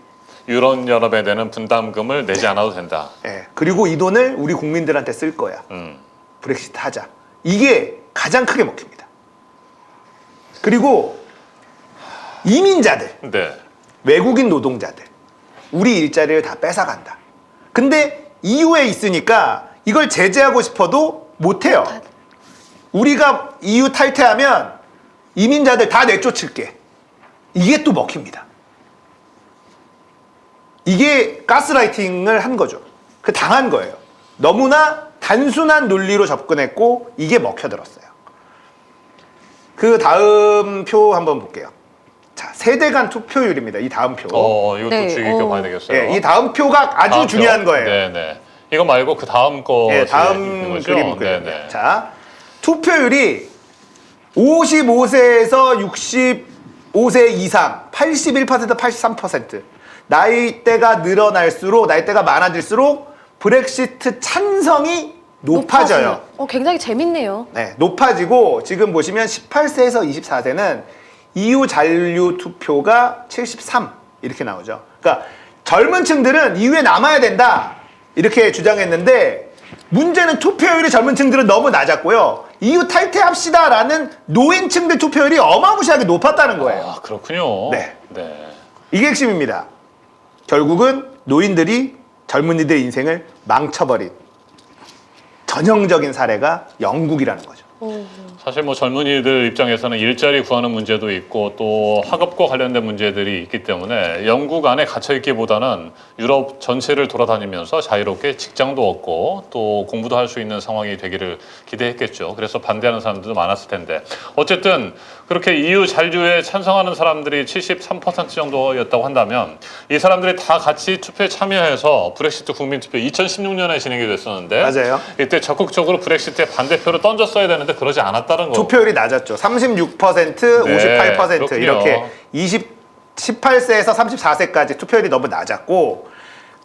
유럽연합에 대는 분담금을 내지 않아도 된다. 예. 그리고 이 돈을 우리 국민들한테 쓸 거야. 브렉시트 하자. 이게 가장 크게 먹힙니다. 그리고 이민자들, 네. 외국인 노동자들, 우리 일자리를 다 뺏어간다. 근데 EU에 있으니까 이걸 제재하고 싶어도 못해요. 우리가 EU 탈퇴하면 이민자들 다 내쫓을게. 이게 또 먹힙니다. 이게 가스라이팅을 한 거죠. 그 당한 거예요. 너무나 단순한 논리로 접근했고 이게 먹혀들었어요. 그 다음 표 한번 볼게요. 자, 세대 간 투표율입니다. 이 다음 표. 이것도 네. 주의 깊게 봐야 되겠어요. 예, 이 다음 표가 아주 다음 중요한 표? 거예요. 네네. 이거 말고 그 다음 거. 예, 있는 다음 거죠? 그림 네네. 자, 투표율이 55세에서 65세 이상 81%, 83%. 나이대가 늘어날수록 나이대가 많아질수록 브렉시트 찬성이 높아져요. 굉장히 재밌네요. 네, 높아지고 지금 보시면 18세에서 24세는 EU 잔류 투표가 73 이렇게 나오죠. 그러니까 젊은 층들은 EU에 남아야 된다 이렇게 주장했는데 문제는 투표율이 젊은 층들은 너무 낮았고요. EU 탈퇴합시다라는 노인층들 투표율이 어마무시하게 높았다는 거예요. 아, 그렇군요. 네. 네. 이게 핵심입니다. 결국은 노인들이 젊은이들의 인생을 망쳐버린 전형적인 사례가 영국이라는 거죠. 사실 뭐 젊은이들 입장에서는 일자리 구하는 문제도 있고 또 학업과 관련된 문제들이 있기 때문에 영국 안에 갇혀 있기보다는 유럽 전체를 돌아다니면서 자유롭게 직장도 얻고 또 공부도 할 수 있는 상황이 되기를 기대했겠죠. 그래서 반대하는 사람들도 많았을 텐데 어쨌든 그렇게 EU 잔류에 찬성하는 사람들이 73% 정도였다고 한다면 이 사람들이 다 같이 투표에 참여해서 브렉시트 국민투표 2016년에 진행이 됐었는데 맞아요. 이때 적극적으로 브렉시트에 반대표를 던졌어야 되는데 그러지 않았다는 거. 투표율이 낮았죠. 36%, 58% 그렇군요. 이렇게 18세에서 34세까지 투표율이 너무 낮았고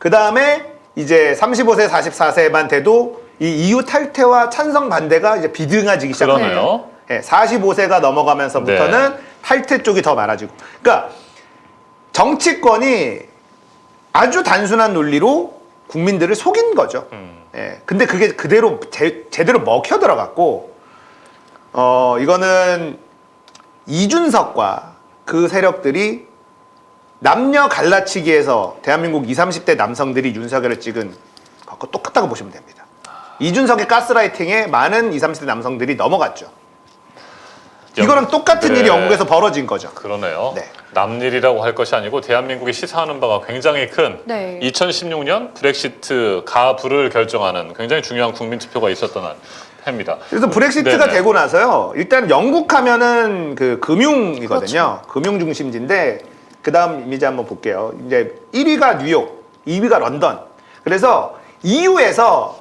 그 다음에 이제 35세, 44세만 돼도 이 EU 탈퇴와 찬성 반대가 이제 비등해지기 시작해요. 그러네요. 예, 45세가 넘어가면서부터는 네. 탈퇴 쪽이 더 많아지고. 그러니까 정치권이 아주 단순한 논리로 국민들을 속인 거죠. 예, 근데 그게 그대로 제대로 먹혀 들어갔고, 이거는 이준석과 그 세력들이 남녀 갈라치기에서 대한민국 20, 30대 남성들이 윤석열을 찍은 것과 똑같다고 보시면 됩니다. 이준석의 가스라이팅에 많은 20, 30대 남성들이 넘어갔죠. 이거랑 똑같은 네. 일이 영국에서 벌어진 거죠. 그러네요. 네. 남일이라고 할 것이 아니고 대한민국이 시사하는 바가 굉장히 큰 네. 2016년 브렉시트 가불을 결정하는 굉장히 중요한 국민 투표가 있었던 해입니다. 그래서 브렉시트가 네네. 되고 나서요. 일단 영국 하면은 그 금융이거든요. 금융 중심지인데 그다음 이미지 한번 볼게요. 이제 1위가 뉴욕, 2위가 런던. 그래서 EU에서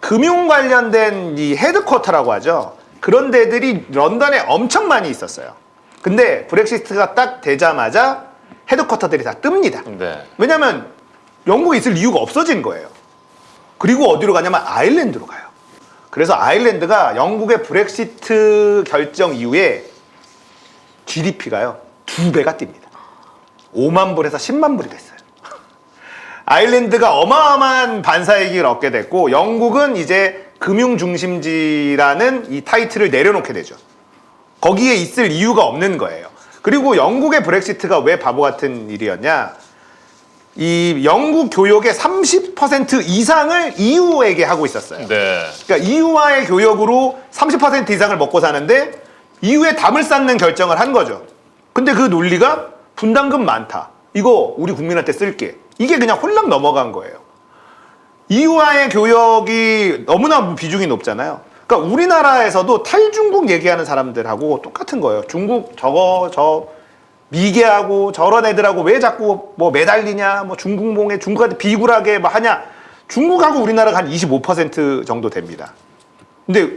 금융 관련된 이 헤드쿼터라고 하죠. 그런 데들이 런던에 엄청 많이 있었어요. 근데 브렉시트가 딱 되자마자 헤드쿼터들이 다 뜹니다. 네. 왜냐면 영국에 있을 이유가 없어진 거예요. 그리고 어디로 가냐면 아일랜드로 가요. 그래서 아일랜드가 영국의 브렉시트 결정 이후에 GDP가요 2배가 뜁니다. 5만 불에서 10만 불이 됐어요. 아일랜드가 어마어마한 반사이익을 얻게 됐고 영국은 이제 금융 중심지라는 이 타이틀을 내려놓게 되죠. 거기에 있을 이유가 없는 거예요. 그리고 영국의 브렉시트가 왜 바보 같은 일이었냐? 이 영국 교역의 30% 이상을 EU에게 하고 있었어요. 네. 그러니까 EU와의 교역으로 30% 이상을 먹고 사는데 EU에 담을 쌓는 결정을 한 거죠. 근데 그 논리가 분담금 많다. 이거 우리 국민한테 쓸게. 이게 그냥 홀랑 넘어간 거예요. EU와의 교역이 너무나 비중이 높잖아요. 그러니까 우리나라에서도 탈중국 얘기하는 사람들하고 똑같은 거예요. 중국 저 미개하고 저런 애들하고 왜 자꾸 뭐 매달리냐, 뭐 중국몽에 중국한테 비굴하게 뭐 하냐. 중국하고 우리나라가 한 25% 정도 됩니다. 근데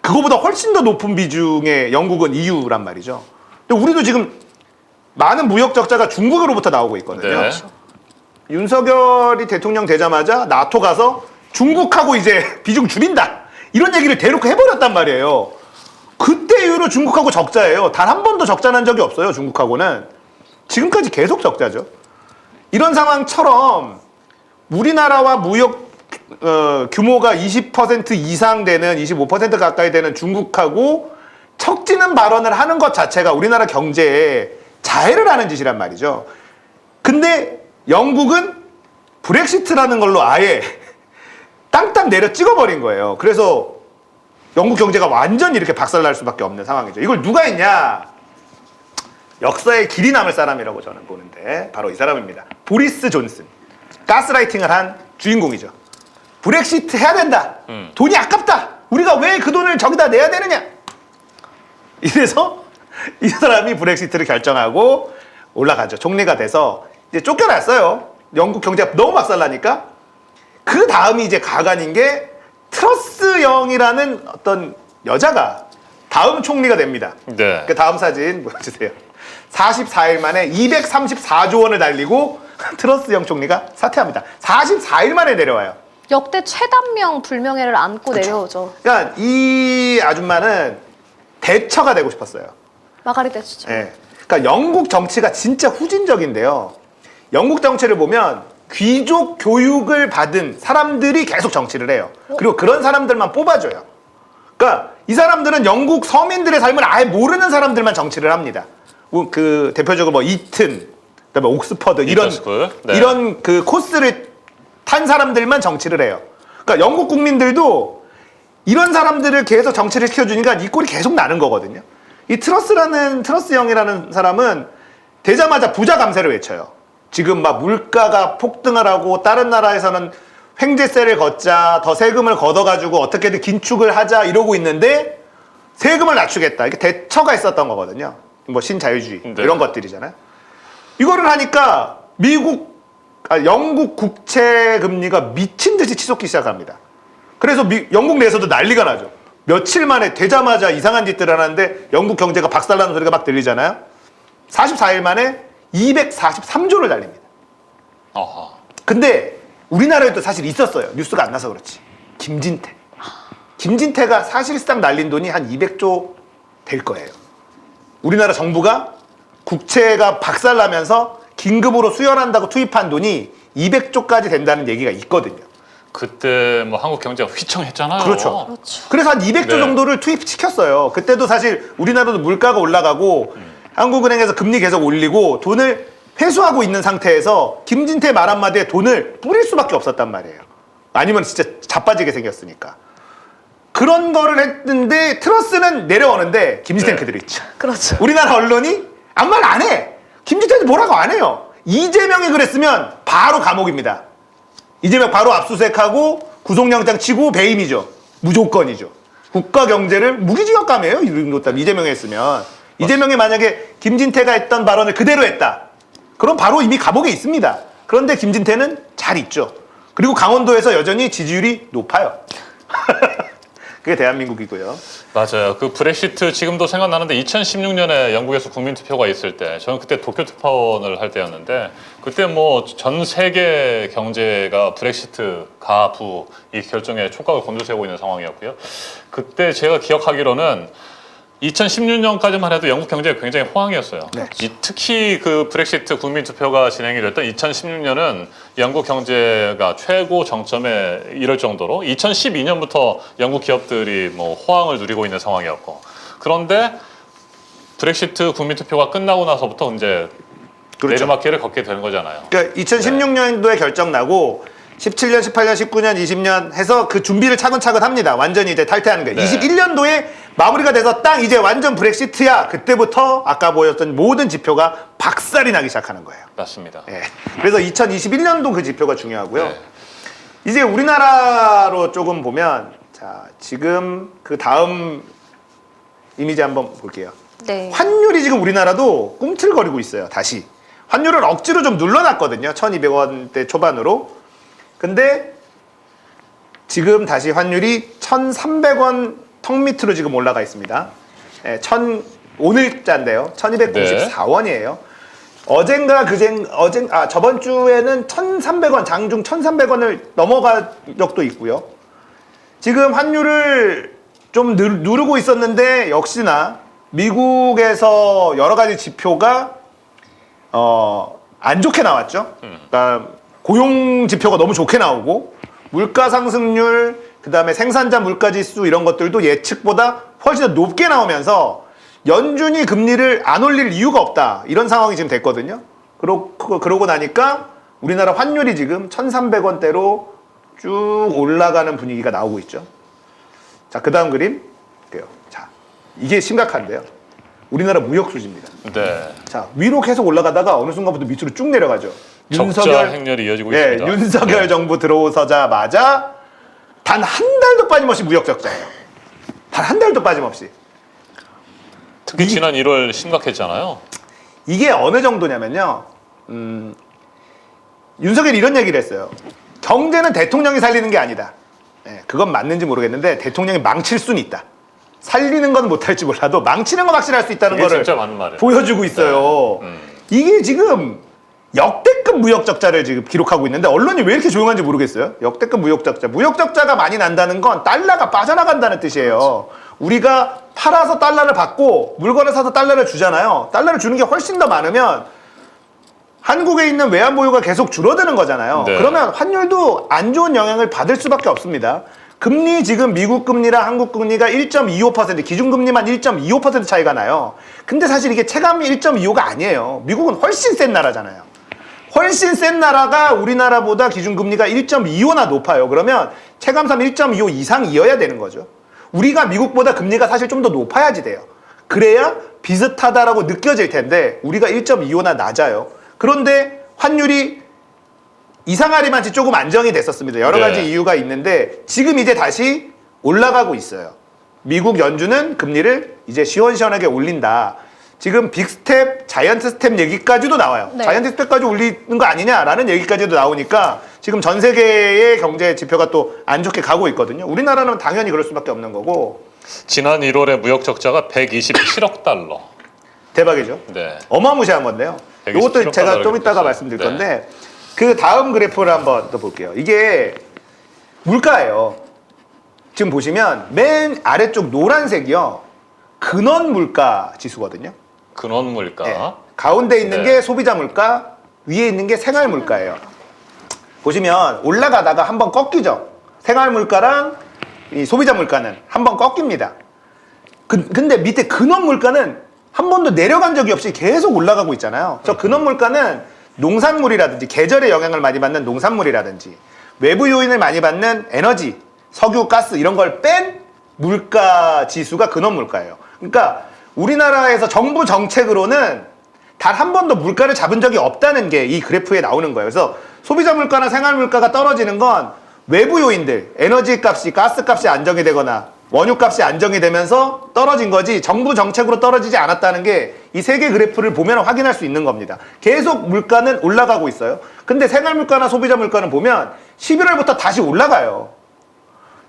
그거보다 훨씬 더 높은 비중의 영국은 EU란 말이죠. 근데 우리도 지금 많은 무역 적자가 중국으로부터 나오고 있거든요. 네. 윤석열이 대통령 되자마자 나토 가서 중국하고 이제 비중 줄인다. 이런 얘기를 대놓고 해버렸단 말이에요. 그때 이후로 중국하고 적자예요. 단 한 번도 적자 난 적이 없어요. 중국하고는. 지금까지 계속 적자죠. 이런 상황처럼 우리나라와 무역 규모가 20% 이상 되는 25% 가까이 되는 중국하고 척지는 발언을 하는 것 자체가 우리나라 경제에 자해를 하는 짓이란 말이죠. 근데 영국은 브렉시트라는 걸로 아예 땅땅 내려 찍어버린 거예요. 그래서 영국 경제가 완전히 이렇게 박살날 수밖에 없는 상황이죠. 이걸 누가 했냐? 역사에 길이 남을 사람이라고 저는 보는데 바로 이 사람입니다. 보리스 존슨. 가스라이팅을 한 주인공이죠. 브렉시트 해야 된다. 돈이 아깝다. 우리가 왜 그 돈을 저기다 내야 되느냐? 이래서 이 사람이 브렉시트를 결정하고 올라가죠. 총리가 돼서 이제 쫓겨났어요. 영국 경제가 너무 박살나니까. 그 다음이 이제 가관인 게 트러스 영이라는 어떤 여자가 다음 총리가 됩니다. 네. 그 다음 사진 보여주세요. 44일 만에 234조 원을 날리고 트러스 영 총리가 사퇴합니다. 44일 만에 내려와요. 역대 최단명 불명예를 안고 내려오죠. 그러니까 이 아줌마는 대처가 되고 싶었어요. 마가렛 대처죠. 예. 그러니까 영국 정치가 진짜 후진적인데요. 영국 정치를 보면 귀족 교육을 받은 사람들이 계속 정치를 해요. 그리고 그런 사람들만 뽑아줘요. 그러니까 이 사람들은 영국 서민들의 삶을 아예 모르는 사람들만 정치를 합니다. 그 대표적으로 뭐 이튼, 그다음에 옥스퍼드 이터스쿨. 네. 이런 그 코스를 탄 사람들만 정치를 해요. 그러니까 영국 국민들도 이런 사람들을 계속 정치를 시켜주니까 이 꼴이 계속 나는 거거든요. 이 트러스 형이라는 사람은 되자마자 부자 감세를 외쳐요. 지금 막 물가가 폭등을 하고 다른 나라에서는 횡재세를 걷자, 더 세금을 걷어가지고 어떻게든 긴축을 하자 이러고 있는데 세금을 낮추겠다. 이게 대처가 있었던 거거든요. 뭐 신자유주의 네. 이런 것들이잖아요. 이거를 하니까 영국 국채 금리가 미친 듯이 치솟기 시작합니다. 그래서 영국 내에서도 난리가 나죠. 며칠 만에 되자마자 이상한 짓들을 하는데 영국 경제가 박살나는 소리가 막 들리잖아요. 44일 만에 243조를 날립니다. 어허. 근데 우리나라에도 사실 있었어요. 뉴스가 안 나서 그렇지. 김진태가 사실상 날린 돈이 한 200조 될 거예요. 우리나라 정부가 국채가 박살나면서 긴급으로 수혈한다고 투입한 돈이 200조까지 된다는 얘기가 있거든요. 그때 뭐 한국 경제가 휘청했잖아요. 그렇죠. 그렇죠. 그래서 한 200조 네. 정도를 투입시켰어요. 그때도 사실 우리나라도 물가가 올라가고 한국은행에서 금리 계속 올리고 돈을 회수하고 있는 상태에서 김진태 말 한마디에 돈을 뿌릴 수밖에 없었단 말이에요. 아니면 진짜 자빠지게 생겼으니까. 그런 거를 했는데 트러스는 내려오는데 김진태는 네. 그대로 있죠. 그렇죠. 우리나라 언론이 아무 말 안 해. 김진태는 뭐라고 안 해요. 이재명이 그랬으면 바로 감옥입니다. 이재명 바로 압수수색하고 구속영장 치고 배임이죠. 무조건이죠. 국가 경제를 무기징역감해요. 이 정도 따면 이재명이 했으면. 이재명이 만약에 김진태가 했던 발언을 그대로 했다. 그럼 바로 이미 감옥에 있습니다. 그런데 김진태는 잘 있죠. 그리고 강원도에서 여전히 지지율이 높아요. 그게 대한민국이고요. 맞아요. 그 브렉시트 지금도 생각나는데 2016년에 영국에서 국민투표가 있을 때 저는 그때 도쿄 특파원을 할 때였는데 그때 뭐 전 세계 경제가 브렉시트 가부 이 결정에 촉각을 곤두세우고 있는 상황이었고요. 그때 제가 기억하기로는 2016년까지만 해도 영국 경제가 굉장히 호황이었어요. 네. 특히 그 브렉시트 국민투표가 진행이 됐던 2016년은 영국 경제가 최고 정점에 이를 정도로 2012년부터 영국 기업들이 뭐 호황을 누리고 있는 상황이었고 그런데 브렉시트 국민투표가 끝나고 나서부터 이제 그렇죠. 내리막길을 걷게 되는 거잖아요. 그러니까 2016년도에 결정 나고 17년, 18년, 19년, 20년 해서 그 준비를 차근차근 합니다. 완전히 이제 탈퇴하는 거예요. 네. 21년도에 마무리가 돼서 딱 이제 완전 브렉시트야. 그때부터 아까 보였던 모든 지표가 박살이 나기 시작하는 거예요. 맞습니다. 예. 그래서 2021년도 그 지표가 중요하고요. 네. 이제 우리나라로 조금 보면 자 지금 그 다음 이미지 한번 볼게요. 네. 환율이 지금 우리나라도 꿈틀거리고 있어요. 다시 환율을 억지로 좀 눌러놨거든요. 1,200원대 초반으로. 근데 지금 다시 환율이 1,300원 턱 밑으로 지금 올라가 있습니다. 예, 오늘자인데요. 1,294원이에요. 저번 주에는 1,300원, 장중 1,300원을 넘어간 적도 있고요. 지금 환율을 좀 누르고 있었는데 역시나 미국에서 여러 가지 지표가 안 좋게 나왔죠. 그러니까 고용 지표가 너무 좋게 나오고 물가 상승률, 그다음에 생산자 물가 지수 이런 것들도 예측보다 훨씬 더 높게 나오면서 연준이 금리를 안 올릴 이유가 없다. 이런 상황이 지금 됐거든요. 그러고 나니까 우리나라 환율이 지금 1,300원대로 쭉 올라가는 분위기가 나오고 있죠. 자, 그다음 그림 볼게요. 자, 이게 심각한데요. 우리나라 무역 수지입니다. 네. 자, 위로 계속 올라가다가 어느 순간부터 밑으로 쭉 내려가죠. 적자 행렬이 이어지고 있습니다. 윤석열 네. 정부 들어서자마자 단 한 달도 빠짐없이 무역 적자예요. 단 한 달도 빠짐없이. 특히 지난 1월 심각했잖아요. 이게 어느 정도냐면요. 윤석열이 이런 얘기를 했어요. 경제는 대통령이 살리는 게 아니다. 네, 그건 맞는지 모르겠는데 대통령이 망칠 수는 있다. 살리는 건 못할지 몰라도 망치는 건 확실히 할 수 있다는 그게 거를 진짜 맞는 말이에요. 보여주고 있어요. 네. 이게 지금 역대급 무역 적자를 지금 기록하고 있는데 언론이 왜 이렇게 조용한지 모르겠어요. 역대급 무역 적자. 무역 적자가 많이 난다는 건 달러가 빠져나간다는 뜻이에요. 우리가 팔아서 달러를 받고 물건을 사서 달러를 주잖아요. 달러를 주는 게 훨씬 더 많으면 한국에 있는 외환 보유가 계속 줄어드는 거잖아요. 네. 그러면 환율도 안 좋은 영향을 받을 수밖에 없습니다. 금리 지금 미국 금리랑 한국 금리가 1.25% 기준금리만 1.25% 차이가 나요. 근데 사실 이게 체감이 1.25가 아니에요. 미국은 훨씬 센 나라잖아요. 훨씬 센 나라가 우리나라보다 기준금리가 1.25나 높아요. 그러면 체감상 1.25 이상이어야 되는 거죠. 우리가 미국보다 금리가 사실 좀 더 높아야지 돼요. 그래야 비슷하다라고 느껴질 텐데 우리가 1.25나 낮아요. 그런데 환율이 이상하리만치 조금 안정이 됐었습니다. 여러 가지 네. 이유가 있는데 지금 이제 다시 올라가고 있어요. 미국 연준은 금리를 이제 시원시원하게 올린다. 지금 빅스텝, 자이언트 스텝 얘기까지도 나와요. 네. 자이언트 스텝까지 올리는 거 아니냐라는 얘기까지도 나오니까 지금 전 세계의 경제 지표가 또 안 좋게 가고 있거든요. 우리나라는 당연히 그럴 수밖에 없는 거고. 지난 1월에 무역 적자가 127억 달러. 대박이죠. 네. 어마무시한 건데요. 127억 이것도 제가 좀 달러를 이따가 기록했어요. 말씀드릴 네. 건데 그 다음 그래프를 한번 더 볼게요. 이게 물가예요. 지금 보시면 맨 아래쪽 노란색이요. 근원 물가 지수거든요. 근원 물가. 네. 가운데 있는 네. 게 소비자 물가, 위에 있는 게 생활 물가예요. 보시면 올라가다가 한번 꺾이죠. 생활 물가랑 이 소비자 물가는 한번 꺾입니다. 근데 밑에 근원 물가는 한 번도 내려간 적이 없이 계속 올라가고 있잖아요. 그래서 근원 물가는 농산물이라든지 계절의 영향을 많이 받는 농산물이라든지 외부 요인을 많이 받는 에너지, 석유, 가스 이런 걸 뺀 물가 지수가 근원 물가예요. 그러니까 우리나라에서 정부 정책으로는 단 한 번도 물가를 잡은 적이 없다는 게 이 그래프에 나오는 거예요. 그래서 소비자 물가나 생활 물가가 떨어지는 건 외부 요인들, 에너지 값이, 가스 값이 안정이 되거나 원유 값이 안정이 되면서 떨어진 거지 정부 정책으로 떨어지지 않았다는 게 이 세 개 그래프를 보면 확인할 수 있는 겁니다. 계속 물가는 올라가고 있어요. 근데 생활 물가나 소비자 물가는 보면 11월부터 다시 올라가요.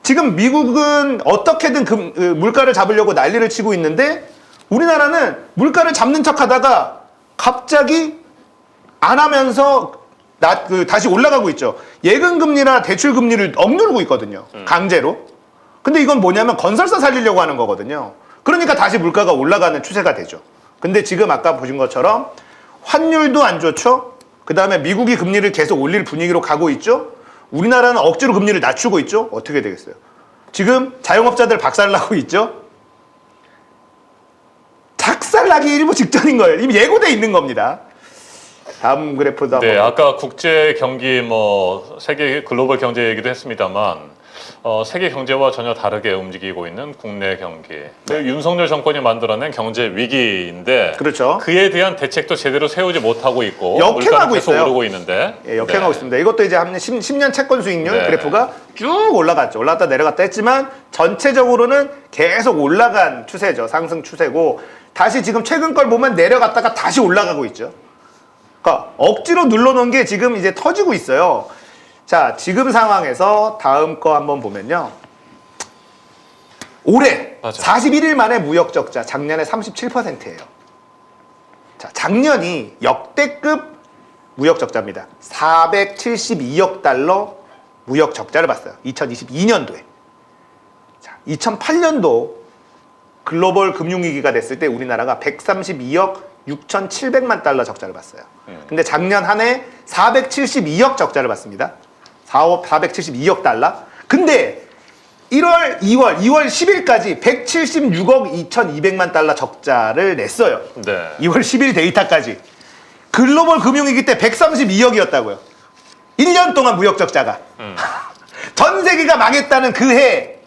지금 미국은 어떻게든 물가를 잡으려고 난리를 치고 있는데 우리나라는 물가를 잡는 척 하다가 갑자기 안 하면서 다시 올라가고 있죠. 예금 금리나 대출 금리를 억누르고 있거든요. 강제로. 근데 이건 뭐냐면 건설사 살리려고 하는 거거든요. 그러니까 다시 물가가 올라가는 추세가 되죠. 근데 지금 아까 보신 것처럼 환율도 안 좋죠. 그 다음에 미국이 금리를 계속 올릴 분위기로 가고 있죠. 우리나라는 억지로 금리를 낮추고 있죠. 어떻게 되겠어요? 지금 자영업자들 박살나고 있죠. 작살나기 일부 직전인 거예요. 이미 예고돼 있는 겁니다. 다음 그래프도 네, 한번. 아까 국제 경기 뭐 세계 글로벌 경제 얘기도 했습니다만 세계 경제와 전혀 다르게 움직이고 있는 국내 경기. 윤석열 정권이 만들어낸 경제 위기인데 그렇죠. 그에 대한 대책도 제대로 세우지 못하고 있고 역행하고 물가는 계속 있어요. 오르고 있는데 예, 역행하고 네. 있습니다. 이것도 이제 한 10년 채권 수익률 네. 그래프가 쭉 올라갔죠. 올라갔다 내려갔다 했지만 전체적으로는 계속 올라간 추세죠. 상승 추세고 다시 지금 최근 걸 보면 내려갔다가 다시 올라가고 있죠. 그러니까 억지로 눌러놓은 게 지금 이제 터지고 있어요. 자, 지금 상황에서 다음 거 한번 보면요. 올해 맞아. 41일 만에 무역 적자, 작년에 37%예요. 자, 작년이 역대급 무역 적자입니다. 472억 달러 무역 적자를 봤어요. 2022년도에. 자, 2008년도 글로벌 금융위기가 됐을 때 우리나라가 132억 6,700만 달러 적자를 봤어요. 근데 작년 한 해 472억 적자를 봤습니다. 472억 달러. 근데 1월, 2월 10일까지 176억 2,200만 달러 적자를 냈어요. 네. 2월 10일 데이터까지. 글로벌 금융위기 때 132억이었다고요. 1년 동안 무역 적자가. 전 세계가 망했다는 그 해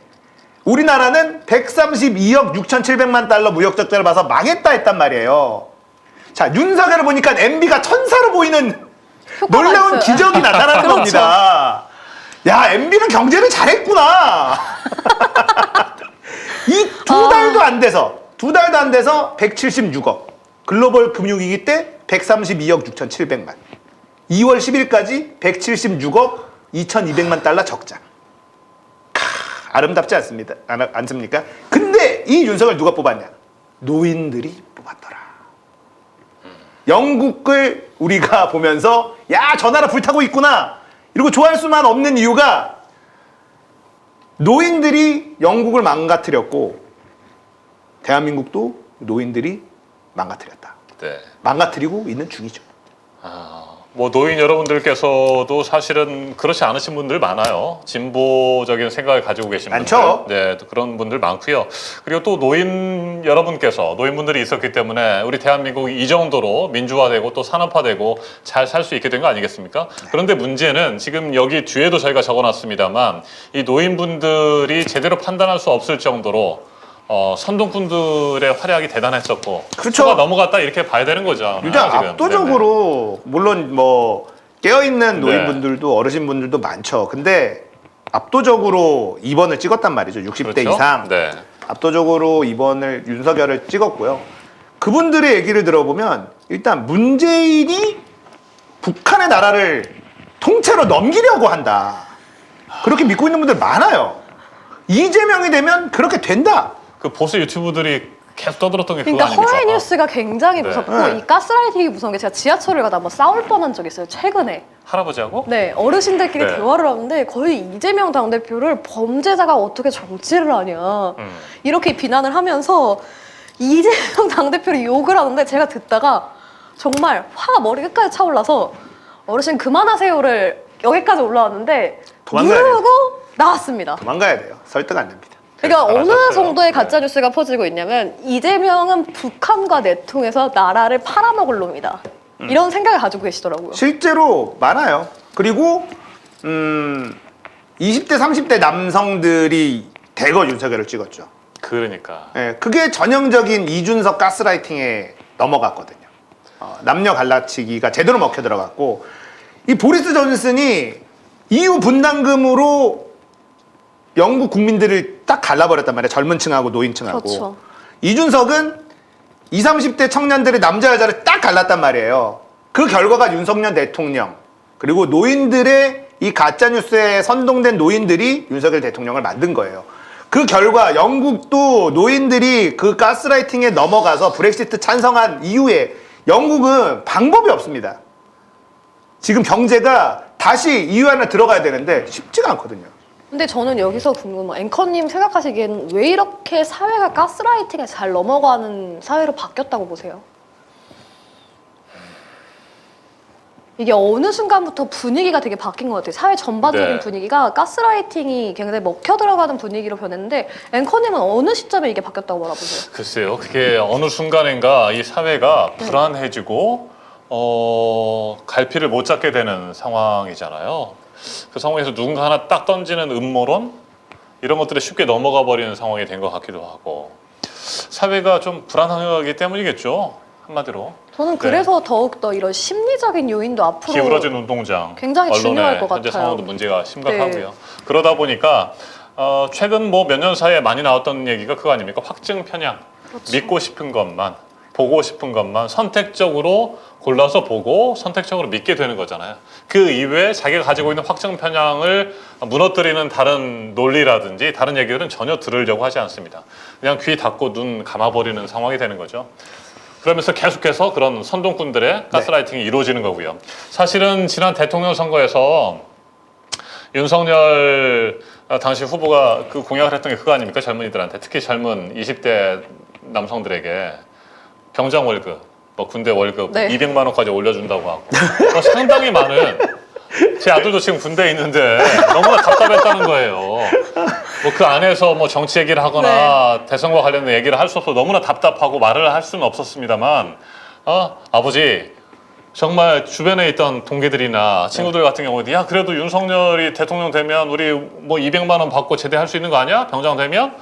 우리나라는 132억 6,700만 달러 무역 적자를 봐서 망했다 했단 말이에요. 자, 윤석열을 보니까 MB가 천사로 보이는 효과가 놀라운 있어요. 기적이 나타나는 그렇죠. 겁니다. 야, MB는 경제를 잘했구나. 이 두 달도 안 돼서 176억. 글로벌 금융위기 때 132억 6,700만. 2월 10일까지 176억 2,200만 달러 적자. 아름답지 않습니까? 근데 이 윤석열 누가 뽑았냐? 노인들이 뽑았더라. 영국을 우리가 보면서 야, 저 나라 불타고 있구나 이러고 좋아할 수만 없는 이유가 노인들이 영국을 망가뜨렸고 대한민국도 노인들이 망가뜨렸다. 네. 망가뜨리고 있는 중이죠. 뭐 노인 여러분들께서도 사실은 그렇지 않으신 분들 많아요. 진보적인 생각을 가지고 계신 많죠. 분들. 네, 또 그런 분들 많고요. 그리고 또 노인 여러분께서 노인분들이 있었기 때문에 우리 대한민국이 이 정도로 민주화되고 또 산업화되고 잘 살 수 있게 된 거 아니겠습니까? 그런데 문제는 지금 여기 뒤에도 저희가 적어놨습니다만 이 노인분들이 제대로 판단할 수 없을 정도로 선동꾼들의 활약이 대단했었고 그렇죠. 수가 넘어갔다 이렇게 봐야 되는 거죠. 일단 지금. 압도적으로 물론 뭐 깨어있는 네. 노인분들도 어르신분들도 많죠. 근데 압도적으로 2번을 찍었단 말이죠. 60대 그렇죠? 이상. 네. 압도적으로 2번을 윤석열을 찍었고요. 그분들의 얘기를 들어보면 일단 문재인이 북한의 나라를 통째로 넘기려고 한다. 그렇게 믿고 있는 분들 많아요. 이재명이 되면 그렇게 된다. 그 보수 유튜브들이 계속 떠들었던 게 그거 그러니까 아닙니까? 허위 뉴스가 굉장히 네. 무섭고 네. 이 가스라이팅이 무서운 게 제가 지하철을 가다 한번 싸울 뻔한 적이 있어요. 최근에. 할아버지하고? 네, 어르신들끼리 네. 대화를 하는데 거의 이재명 당대표를 범죄자가 어떻게 정치를 하냐 이렇게 비난을 하면서 이재명 당대표를 욕을 하는데 제가 듣다가 정말 화가 머리 끝까지 차올라서 어르신 그만하세요를 여기까지 올라왔는데 도망가야 누르고 나왔습니다. 도망가야 돼요. 설득 안 됩니다. 그러니까 어느 잘하셨어요. 정도의 네. 가짜 뉴스가 퍼지고 있냐면 이재명은 북한과 내통해서 나라를 팔아먹을 놈이다. 이런 생각을 가지고 계시더라고요. 실제로 많아요. 그리고 20대 30대 남성들이 대거 윤석열을 찍었죠. 그러니까. 예, 그게 전형적인 이준석 가스라이팅에 넘어갔거든요. 남녀 갈라치기가 제대로 먹혀 들어갔고 이 보리스 존슨이 EU 분담금으로 영국 국민들을 딱 갈라버렸단 말이에요. 젊은 층하고 노인층하고. 그렇죠. 이준석은 20, 30대 청년들의 남자 여자를 딱 갈랐단 말이에요. 그 결과가 윤석열 대통령 그리고 노인들의 이 가짜뉴스에 선동된 노인들이 윤석열 대통령을 만든 거예요. 그 결과 영국도 노인들이 그 가스라이팅에 넘어가서 브렉시트 찬성한 이후에 영국은 방법이 없습니다. 지금 경제가 다시 EU 안에 들어가야 되는데 쉽지가 않거든요. 근데 저는 여기서 궁금한 앵커님 생각하시기에는 왜 이렇게 사회가 가스라이팅에 잘 넘어가는 사회로 바뀌었다고 보세요? 이게 어느 순간부터 분위기가 되게 바뀐 것 같아요. 사회 전반적인 네. 분위기가 가스라이팅이 굉장히 먹혀 들어가는 분위기로 변했는데 앵커님은 어느 시점에 이게 바뀌었다고 바라보세요? 글쎄요. 그게 어느 순간인가 이 사회가 불안해지고 갈피를 못 잡게 되는 상황이잖아요. 그 상황에서 누군가 하나 딱 던지는 음모론 이런 것들에 쉽게 넘어가 버리는 상황이 된 것 같기도 하고 사회가 좀 불안하기 때문이겠죠. 한마디로. 저는 그래서 더욱더 이런 심리적인 요인도 앞으로 기울어진 운동장, 굉장히 중요할 것 현재 같아요. 상황도 문제가 심각하고요. 그러다 보니까 최근 뭐 몇 년 사이에 많이 나왔던 얘기가 그거 아닙니까? 확증 편향. 그렇죠. 믿고 싶은 것만, 보고 싶은 것만 선택적으로 골라서 보고 선택적으로 믿게 되는 거잖아요. 그 이외에 자기가 가지고 있는 확증 편향을 무너뜨리는 다른 논리라든지 다른 얘기들은 전혀 들으려고 하지 않습니다. 그냥 귀 닫고 눈 감아버리는 상황이 되는 거죠. 그러면서 계속해서 그런 선동꾼들의 가스라이팅이 이루어지는 거고요. 사실은 지난 대통령 선거에서 윤석열 당시 후보가 그 공약을 했던 게 그거 아닙니까? 젊은이들한테 특히 젊은 20대 남성들에게 병장 월급, 뭐 군대 월급 네. 200만 원까지 올려준다고 하고 상당히 많은 제 아들도 지금 군대에 있는데 너무나 답답했다는 거예요. 뭐 그 안에서 뭐 정치 얘기를 하거나 대선과 관련된 얘기를 할 수 없어 너무나 답답하고 말을 할 수는 없었습니다만 아버지 정말 주변에 있던 동기들이나 친구들 같은 경우에 야 그래도 윤석열이 대통령 되면 우리 뭐 200만 원 받고 제대할 수 있는 거 아니야? 병장 되면?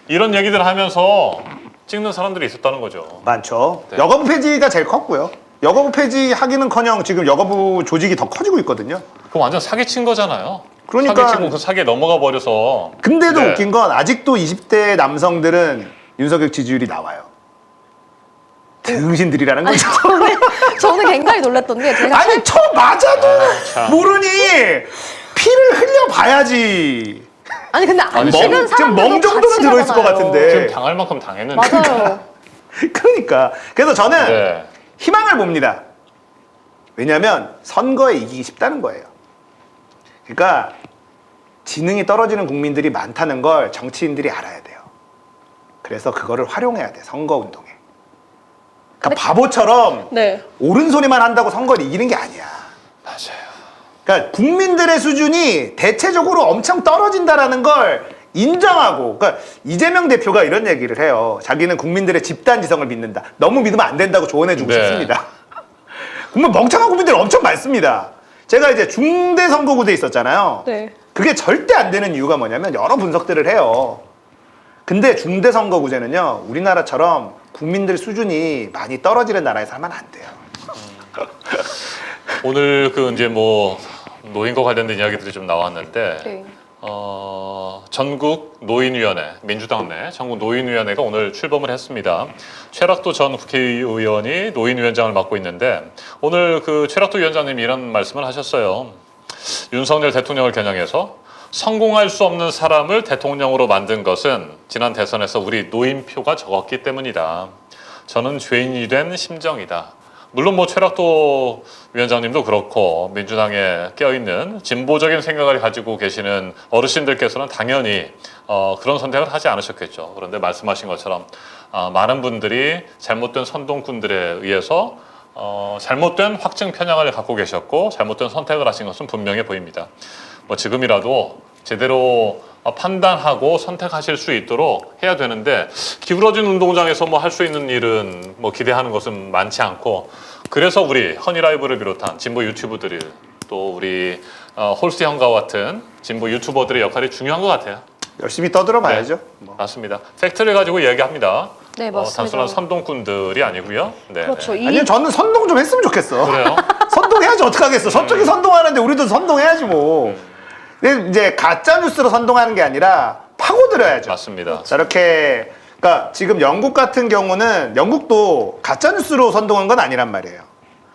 이런 얘기들을 하면서 찍는 사람들이 있었다는 거죠. 많죠. 네. 여가부 폐지가 제일 컸고요. 여가부 폐지하기는커녕 지금 여가부 조직이 더 커지고 있거든요. 그거 완전 사기친 거잖아요. 그러니까- 사기치고 그 사기에 넘어가 버려서. 근데도 네. 웃긴 건 아직도 20대 남성들은 윤석열 지지율이 나와요. 등신들이라는 거죠. 저는 굉장히 놀랐던 게 제가 아니 쳐 맞아도 모르니 피를 흘려봐야지. 아니 근데 안 아니, 찍은 지금 사람들도 멍 정도는 같이 들어있을 것 가잖아요. 같은데. 지금 당할 만큼 당했는데. 맞아요. 그러니까 그래서 저는 네. 희망을 봅니다. 왜냐하면 선거에 이기기 쉽다는 거예요. 그러니까 지능이 떨어지는 국민들이 많다는 걸 정치인들이 알아야 돼요. 그래서 그거를 활용해야 돼 선거 운동에. 그러니까 바보처럼 네. 옳은 소리만 한다고 선거를 이기는 게 아니야. 맞아요. 그러니까 국민들의 수준이 대체적으로 엄청 떨어진다라는 걸 인정하고, 그러니까 이재명 대표가 이런 얘기를 해요. 자기는 국민들의 집단 지성을 믿는다. 너무 믿으면 안 된다고 조언해주고 네. 싶습니다. 정말 멍청한 국민들 엄청 많습니다. 제가 이제 중대 선거구대에 있었잖아요. 네. 그게 절대 안 되는 이유가 뭐냐면 여러 분석들을 해요. 근데 중대 선거구제는요, 우리나라처럼 국민들 수준이 많이 떨어지는 나라에서 하면 안 돼요. 오늘 그 이제 뭐 노인과 관련된 이야기들이 좀 나왔는데 네. 전국 노인위원회 민주당 내 전국 노인위원회가 오늘 출범을 했습니다. 최락도 전 국회의원이 노인위원장을 맡고 있는데 오늘 그 최락도 위원장님이 이런 말씀을 하셨어요. 윤석열 대통령을 겨냥해서 성공할 수 없는 사람을 대통령으로 만든 것은 지난 대선에서 우리 노인표가 적었기 때문이다. 저는 죄인이 된 심정이다. 물론 뭐 최락도 위원장님도 그렇고 민주당에 껴있는 진보적인 생각을 가지고 계시는 어르신들께서는 당연히 그런 선택을 하지 않으셨겠죠. 그런데 말씀하신 것처럼 많은 분들이 잘못된 선동꾼들에 의해서 잘못된 확증 편향을 갖고 계셨고 잘못된 선택을 하신 것은 분명해 보입니다. 뭐 지금이라도 제대로 판단하고 선택하실 수 있도록 해야 되는데 기울어진 운동장에서 뭐 할 수 있는 일은 뭐 기대하는 것은 많지 않고 그래서 우리 허니라이브를 비롯한 진보 유튜브들이 또 우리 홀스 형과 같은 진보 유튜버들의 역할이 중요한 것 같아요. 열심히 떠들어 봐야죠. 네, 맞습니다. 팩트를 가지고 이야기합니다. 네, 맞습니다. 단순한 선동꾼들이 아니고요. 네, 그렇죠. 네. 아니요, 저는 선동 좀 했으면 좋겠어. 그래요? 선동해야지 어떡하겠어. 저쪽이 선동하는데 우리도 선동해야지 뭐. 근데 이제 가짜 뉴스로 선동하는 게 아니라 파고들어야죠. 맞습니다. 저렇게 그러니까 지금 영국 같은 경우는 영국도 가짜 뉴스로 선동한 건 아니란 말이에요.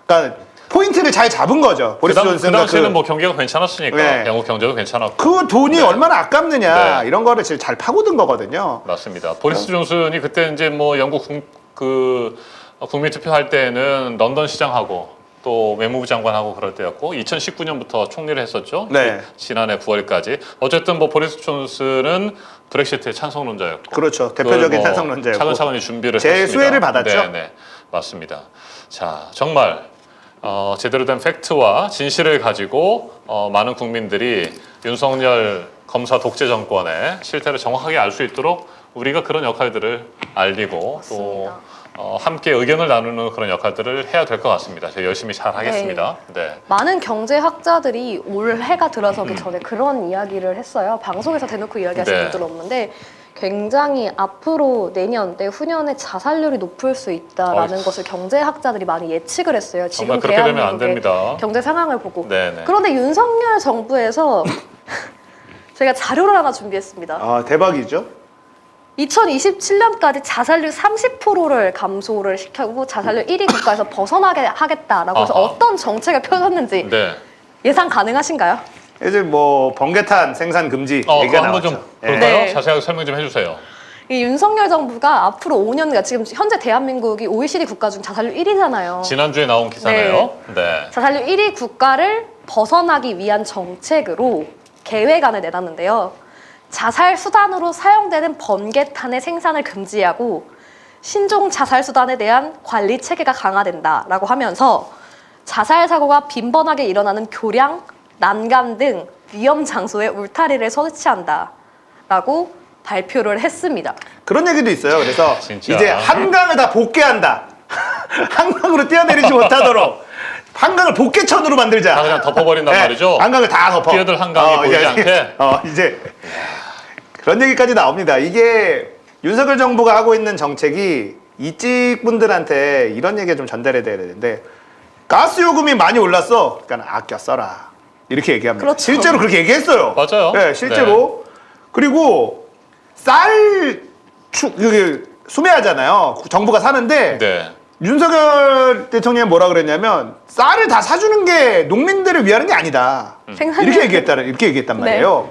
그러니까 포인트를 잘 잡은 거죠. 보리스 그 존슨과 당시에는 뭐 경기가 괜찮았으니까 네. 영국 경제도 괜찮았고 그 돈이 네. 얼마나 아깝느냐 네. 이런 거를 제일 잘 파고든 거거든요. 맞습니다. 보리스 존슨이 그때 이제 뭐 영국 국민 투표할 때는 런던 시장하고 또 외무부 장관하고 그럴 때였고 2019년부터 총리를 했었죠. 네. 지난해 9월까지. 어쨌든 뭐 보리스 존슨은 브렉시트의 찬성론자였고. 그렇죠. 대표적인 그걸 뭐 찬성론자였고. 차근차근히 준비를 제일 했습니다. 수혜를 받았죠. 네, 네. 맞습니다. 자, 정말 제대로 된 팩트와 진실을 가지고 많은 국민들이 윤석열 검사 독재 정권의 실태를 정확하게 알 수 있도록 우리가 그런 역할들을 알리고 맞습니다. 또 함께 의견을 나누는 그런 역할들을 해야 될 것 같습니다. 제가 열심히 잘 하겠습니다. 네. 많은 경제학자들이 올해가 들어서기 전에 그런 이야기를 했어요. 방송에서 대놓고 이야기하시는 네. 분들은 없는데 굉장히 앞으로 내년, 내후년에 자살률이 높을 수 있다라는 것을 경제학자들이 많이 예측을 했어요. 지금 정말 그렇게 되면 안 대한민국의 됩니다. 경제 상황을 보고. 네네. 그런데 윤석열 정부에서 제가 자료를 하나 준비했습니다. 아, 대박이죠. 2027년까지 자살률 30%를 감소를 시키고 자살률 1위 국가에서 벗어나게 하겠다라고 해서 아하. 어떤 정책을 펴졌는지 네. 예상 가능하신가요? 이제 뭐 번개탄 생산 금지 그거 얘기가 한번 나왔죠. 좀 예. 볼까요? 네. 자세하게 설명 좀 해주세요. 이 윤석열 정부가 앞으로 5년간 지금 현재 대한민국이 OECD 국가 중 자살률 1위잖아요. 지난주에 나온 기사네요. 네. 자살률 1위 국가를 벗어나기 위한 정책으로 계획안을 내놨는데요. 자살 수단으로 사용되는 번개탄의 생산을 금지하고 신종 자살 수단에 대한 관리 체계가 강화된다라고 하면서 자살 사고가 빈번하게 일어나는 교량, 난간 등 위험 장소에 울타리를 설치한다라고 발표를 했습니다. 그런 얘기도 있어요. 그래서 진짜. 이제 한강을 다 복개한다. 한강으로 뛰어내리지 못하도록 한강을 복개천으로 만들자. 다 그냥 덮어버린단 네, 말이죠. 한강을 다 덮어. 뛰어들 한강이 보이지 이제, 않게? 이제 그런 얘기까지 나옵니다. 이게 윤석열 정부가 하고 있는 정책이 이직 분들한테 이런 얘기 좀 전달해야 되는데 가스 요금이 많이 올랐어. 그러니까 아껴 써라. 이렇게 얘기합니다. 그렇죠. 실제로 그렇게 얘기했어요. 맞아요. 네, 실제로. 그리고 이게 수매하잖아요. 정부가 사는데 네. 윤석열 대통령이 뭐라 그랬냐면 쌀을 다 사주는 게 농민들을 위하는 게 아니다. 이렇게 얘기했단 말이에요.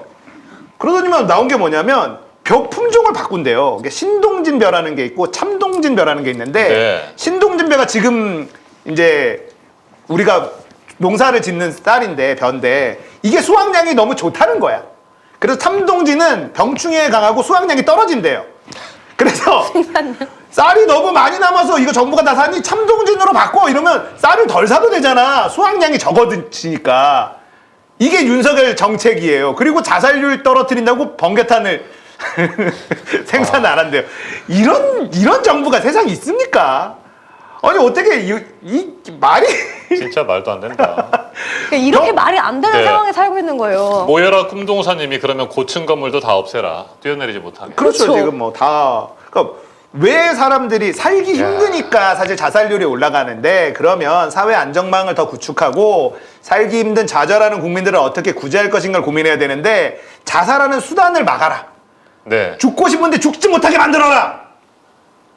그러더니만 나온 게 뭐냐면 벼 품종을 바꾼대요. 이게 신동진 벼라는 게 있고 참동진 벼라는 게 있는데 네. 신동진 벼가 지금 이제 우리가 농사를 짓는 쌀인데 벼인데 이게 수확량이 너무 좋다는 거야. 그래서 참동진은 병충해에 강하고 수확량이 떨어진대요. 그래서 쌀이 너무 많이 남아서 이거 정부가 다 사니 참동진으로 바꿔 이러면 쌀을 덜 사도 되잖아. 수확량이 적어지니까. 이게 윤석열 정책이에요. 그리고 자살률 떨어뜨린다고 번개탄을 생산 안 한대요. 이런 정부가 세상에 있습니까? 아니 어떻게 이 말이 진짜 말도 안 된다. 그러니까 이렇게 말이 안 되는 네. 상황에 살고 있는 거예요. 모여라 꿈동사님이 그러면 고층 건물도 다 없애라. 뛰어내리지 못하게. 그렇죠. 그렇죠. 지금 뭐 다 그러니까 왜 사람들이 살기 힘드니까 사실 자살률이 올라가는데 그러면 사회 안정망을 더 구축하고 살기 힘든 좌절하는 국민들을 어떻게 구제할 것인가를 고민해야 되는데 자살하는 수단을 막아라. 네. 죽고 싶은데 죽지 못하게 만들어라.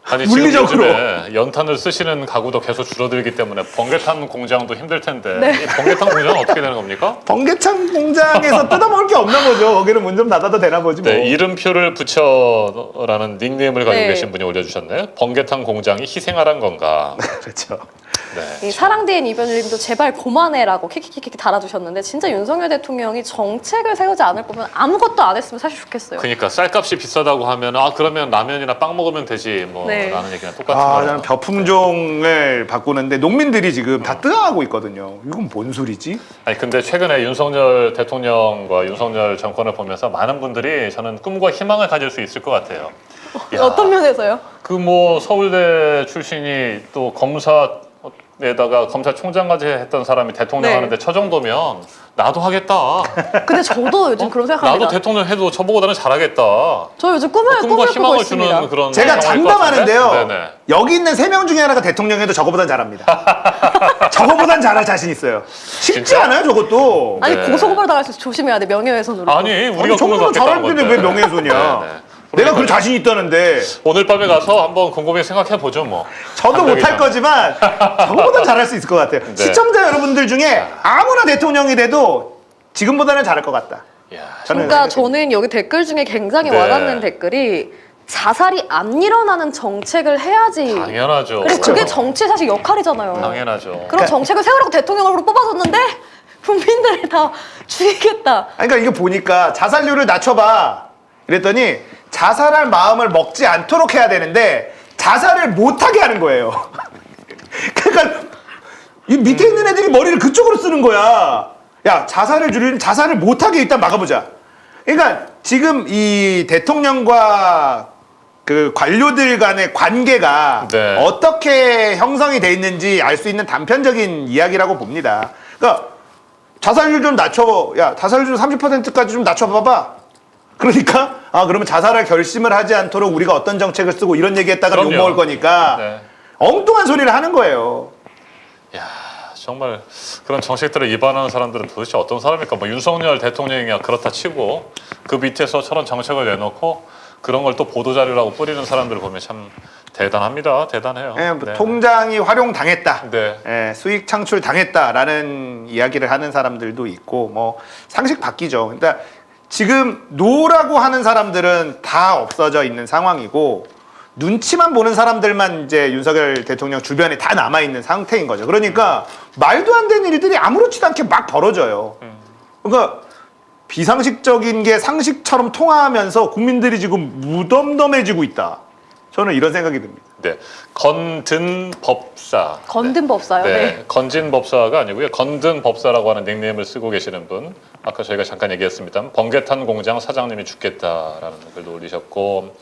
아니 물리적으로. 지금 요즘에 연탄을 쓰시는 가구도 계속 줄어들기 때문에 번개탄 공장도 힘들 텐데 네. 이 번개탄 공장은 어떻게 되는 겁니까? 번개창 공장에서 뜯어먹을 게 없나 보죠. 거기는 문 좀 닫아도 되나 보지 뭐. 네, 이름표를 붙여라는 닉네임을 가지고 네. 계신 분이 올려주셨네요. 번개탄 공장이 희생하란 건가? 그렇죠. 네. 이 사랑디엔 이별님도 제발 그만해라고 키키키키 달아주셨는데 진짜 윤석열 대통령이 정책을 세우지 않을 거면 아무것도 안 했으면 사실 좋겠어요. 그러니까 쌀값이 비싸다고 하면 그러면 라면이나 빵 먹으면 되지 뭐 네. 라는 얘기랑 똑같은 아, 거예요. 저는 벼품종을 바꾸는데 농민들이 지금 다 뜨아하고 있거든요. 이건 뭔 소리지? 아니 근데 최근에 윤석열 대통령과 윤석열 정권을 보면서 많은 분들이 저는 꿈과 희망을 가질 수 있을 것 같아요. 야, 어떤 면에서요? 그 뭐 서울대 출신이 또 검사에다가 검찰총장까지 했던 사람이 대통령 네. 하는데 저 정도면 나도 하겠다. 근데 저도 요즘 그런 생각합니다. 나도 대통령 해도 저보고 나는 잘하겠다. 저 요즘 꿈을 꿈과 꾸고 희망을 있습니다. 주는 그런 제가 상황일 것 장담하는데요. 같은데? 네네. 여기 있는 3명 중에 하나가 대통령해도 저거보단 잘합니다. 저거보단 잘할 자신 있어요. 쉽지 진짜? 않아요, 저것도. 아니 네. 고소고발 당할 수 있어 조심해야 돼 명예훼손으로. 아니 우리가 꿈을 정말 갖겠다는 잘할 건데. 텐데 왜 명예훼손이야? 네, 네. 내가 그럴 자신 있다는데 오늘 밤에 가서 한번 곰곰이 생각해 보죠 뭐. 저도 감독이 못할 전에. 거지만 저거보단 잘할 수 있을 것 같아요. 네. 시청자 여러분들 중에 아무나 대통령이 돼도 지금보다는 잘할 것 같다. 야, 저는 그러니까 생각해요. 저는 여기 댓글 중에 굉장히 네. 와닿는 댓글이 자살이 안 일어나는 정책을 해야지. 당연하죠. 그래서 그게 정치의 사실 역할이잖아요. 당연하죠. 그런 정책을 세우라고 대통령으로 뽑아줬는데 국민들을 다 죽이겠다. 아니, 그러니까 이거 보니까 자살률을 낮춰봐. 이랬더니 자살할 마음을 먹지 않도록 해야 되는데 자살을 못하게 하는 거예요. 그러니까 이 밑에 있는 애들이 머리를 그쪽으로 쓰는 거야. 야, 자살을 줄이는 자살을 못하게 일단 막아보자. 그러니까 지금 이 대통령과 그 관료들 간의 관계가 네. 어떻게 형성이 돼 있는지 알 수 있는 단편적인 이야기라고 봅니다. 그러니까 자살률 좀 낮춰, 야, 자살률 30%까지 좀 낮춰봐봐. 그러니까, 그러면 자살할 결심을 하지 않도록 우리가 어떤 정책을 쓰고 이런 얘기했다가 그럼요. 욕먹을 거니까 네. 엉뚱한 소리를 하는 거예요. 야, 정말 그런 정책들을 위반하는 사람들은 도대체 어떤 사람일까? 뭐 윤석열 대통령이야 그렇다 치고 그 밑에서 저런 정책을 내놓고 그런 걸 또 보도자료라고 뿌리는 사람들을 보면 참 대단합니다. 대단해요. 예, 뭐 네. 통장이 활용당했다. 네. 예, 수익 창출당했다라는 이야기를 하는 사람들도 있고 뭐 상식 바뀌죠. 그러니까 지금 노라고 하는 사람들은 다 없어져 있는 상황이고 눈치만 보는 사람들만 이제 윤석열 대통령 주변에 다 남아 있는 상태인 거죠. 그러니까 말도 안 되는 일들이 아무렇지도 않게 막 벌어져요. 그러니까 비상식적인 게 상식처럼 통하면서 국민들이 지금 무덤덤해지고 있다. 저는 이런 생각이 듭니다. 네. 건든 법사. 건든 법사요. 네. 네. 건진 법사가 아니고요. 건든 법사라고 하는 닉네임을 쓰고 계시는 분. 아까 저희가 잠깐 얘기했습니다. 번개탄 공장 사장님이 죽겠다라는 글도 올리셨고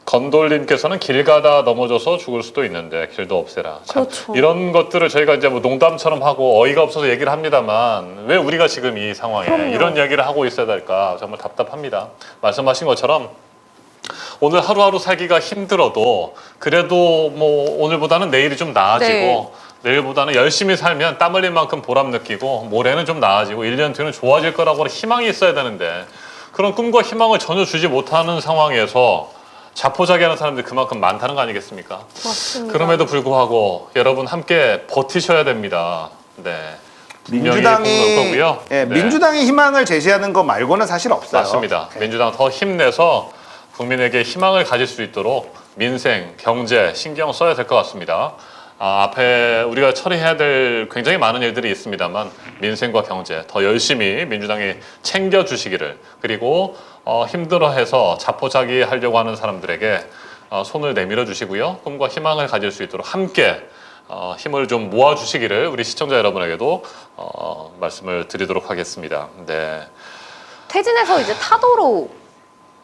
건돌님께서는 길 가다 넘어져서 죽을 수도 있는데 길도 없애라. 참, 그렇죠. 이런 것들을 저희가 이제 뭐 농담처럼 하고 어이가 없어서 얘기를 합니다만 왜 우리가 지금 이 상황에 그럼요. 이런 이야기를 하고 있어야 될까 정말 답답합니다. 말씀하신 것처럼 오늘 하루하루 살기가 힘들어도 그래도 뭐 오늘보다는 내일이 좀 나아지고 네. 내일보다는 열심히 살면 땀 흘린 만큼 보람 느끼고 모레는 좀 나아지고 1년 뒤는 좋아질 거라고 하는 희망이 있어야 되는데 그런 꿈과 희망을 전혀 주지 못하는 상황에서 자포자기하는 사람들이 그만큼 많다는 거 아니겠습니까? 맞습니다. 그럼에도 불구하고 여러분 함께 버티셔야 됩니다. 네. 분명히 민주당이 꿈을 거고요. 예, 네. 민주당이 희망을 제시하는 거 말고는 사실 없어요. 맞습니다. 민주당 더 힘내서 국민에게 희망을 가질 수 있도록 민생, 경제 신경 써야 될 것 같습니다. 앞에 우리가 처리해야 될 굉장히 많은 일들이 있습니다만 민생과 경제 더 열심히 민주당이 챙겨주시기를 그리고 힘들어해서 자포자기 하려고 하는 사람들에게 손을 내밀어 주시고요. 꿈과 희망을 가질 수 있도록 함께 힘을 좀 모아주시기를 우리 시청자 여러분에게도 말씀을 드리도록 하겠습니다. 네. 퇴진해서 이제 타도로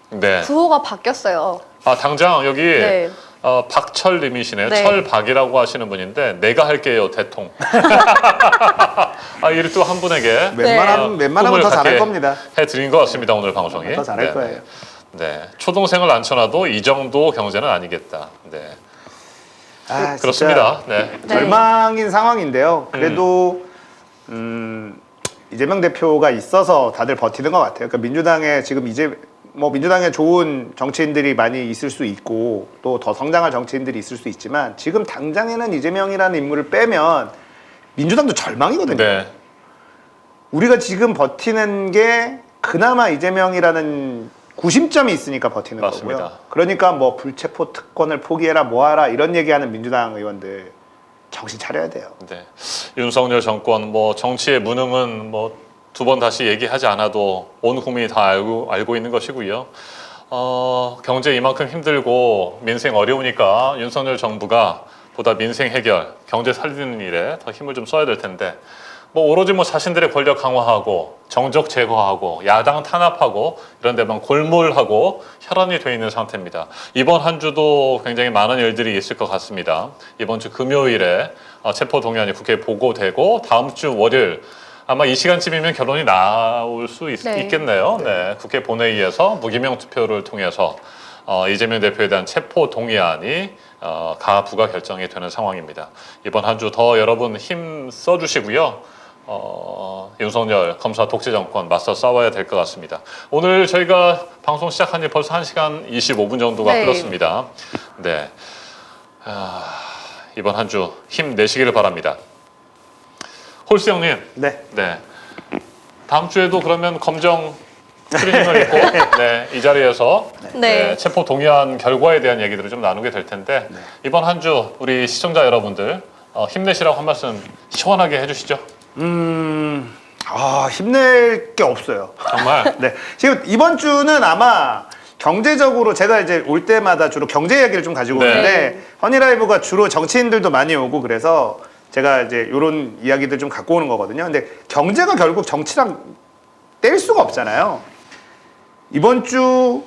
네. 구호가 바뀌었어요. 당장 여기 네. 박철님이시네요. 네. 철박이라고 하시는 분인데 내가 할게요 대통. 이를 또 한 분에게 웬만하면 더 잘할 겁니다. 해드린 것 같습니다 오늘 방송이. 더 잘할 네. 거예요. 네, 초동생을 앉혀놔도 이 정도 경제는 아니겠다. 네, 아, 그렇습니다. 진짜 네, 네. 절망인 상황인데요. 그래도 이재명 대표가 있어서 다들 버티는 것 같아요. 그러니까 민주당에 지금 민주당에 좋은 정치인들이 많이 있을 수 있고 또 더 성장할 정치인들이 있을 수 있지만 지금 당장에는 이재명이라는 인물을 빼면 민주당도 절망이거든요. 네, 우리가 지금 버티는 게 그나마 이재명이라는 구심점이 있으니까 버티는 맞습니다. 거고요. 그러니까 뭐 불체포 특권을 포기해라 뭐하라 이런 얘기하는 민주당 의원들 정신 차려야 돼요. 네. 윤석열 정권 뭐 정치의 무능은 뭐 두 번 다시 얘기하지 않아도 온 국민이 다 알고 있는 것이고요. 경제 이만큼 힘들고 민생 어려우니까 윤석열 정부가 보다 민생 해결, 경제 살리는 일에 더 힘을 좀 써야 될 텐데 뭐 오로지 뭐 자신들의 권력 강화하고 정적 제거하고 야당 탄압하고 이런 데만 골몰하고 혈안이 돼 있는 상태입니다. 이번 한 주도 굉장히 많은 일들이 있을 것 같습니다. 이번 주 금요일에 체포 동의안이 국회에 보고되고 다음 주 월요일 아마 이 시간쯤이면 결론이 나올 수 있겠네요. 네. 국회 본회의에서 무기명 투표를 통해서 이재명 대표에 대한 체포 동의안이 가부가 결정이 되는 상황입니다. 이번 한 주 더 여러분 힘 써주시고요. 윤석열 검사 독재 정권 맞서 싸워야 될 것 같습니다. 오늘 저희가 방송 시작한 지 벌써 1시간 25분 정도가 네. 흘렀습니다. 네. 이번 한 주 힘내시기를 바랍니다. 홀스 형님. 네. 네. 다음 주에도 그러면 검정 트레이닝을 입고 네, 이 자리에서 네. 체포 동의안 결과에 대한 얘기들을 좀 나누게 될 텐데 이번 한 주 우리 시청자 여러분들 힘내시라고 한 말씀 시원하게 해주시죠. 힘낼 게 없어요. 정말. 네. 지금 이번 주는 아마 경제적으로 제가 이제 올 때마다 주로 경제 이야기를 좀 가지고 네. 오는데 허니라이브가 주로 정치인들도 많이 오고 그래서 제가 이제 이런 이야기들 좀 갖고 오는 거거든요. 근데 경제가 결국 정치랑 뗄 수가 없잖아요. 이번 주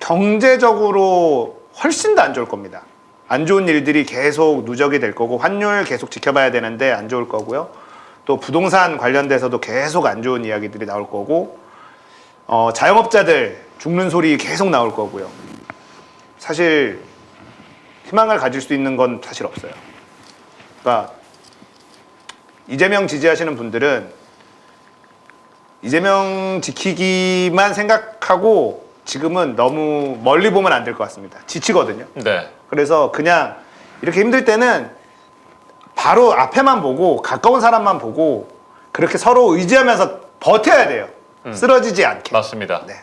경제적으로 훨씬 더 안 좋을 겁니다. 안 좋은 일들이 계속 누적이 될 거고 환율 계속 지켜봐야 되는데 안 좋을 거고요. 또 부동산 관련돼서도 계속 안 좋은 이야기들이 나올 거고 자영업자들 죽는 소리 계속 나올 거고요. 사실 희망을 가질 수 있는 건 사실 없어요. 그러니까 이재명 지지하시는 분들은 이재명 지키기만 생각하고 지금은 너무 멀리 보면 안 될 것 같습니다. 지치거든요. 네. 그래서 그냥 이렇게 힘들 때는 바로 앞에만 보고 가까운 사람만 보고 그렇게 서로 의지하면서 버텨야 돼요. 쓰러지지 않게. 맞습니다. 네.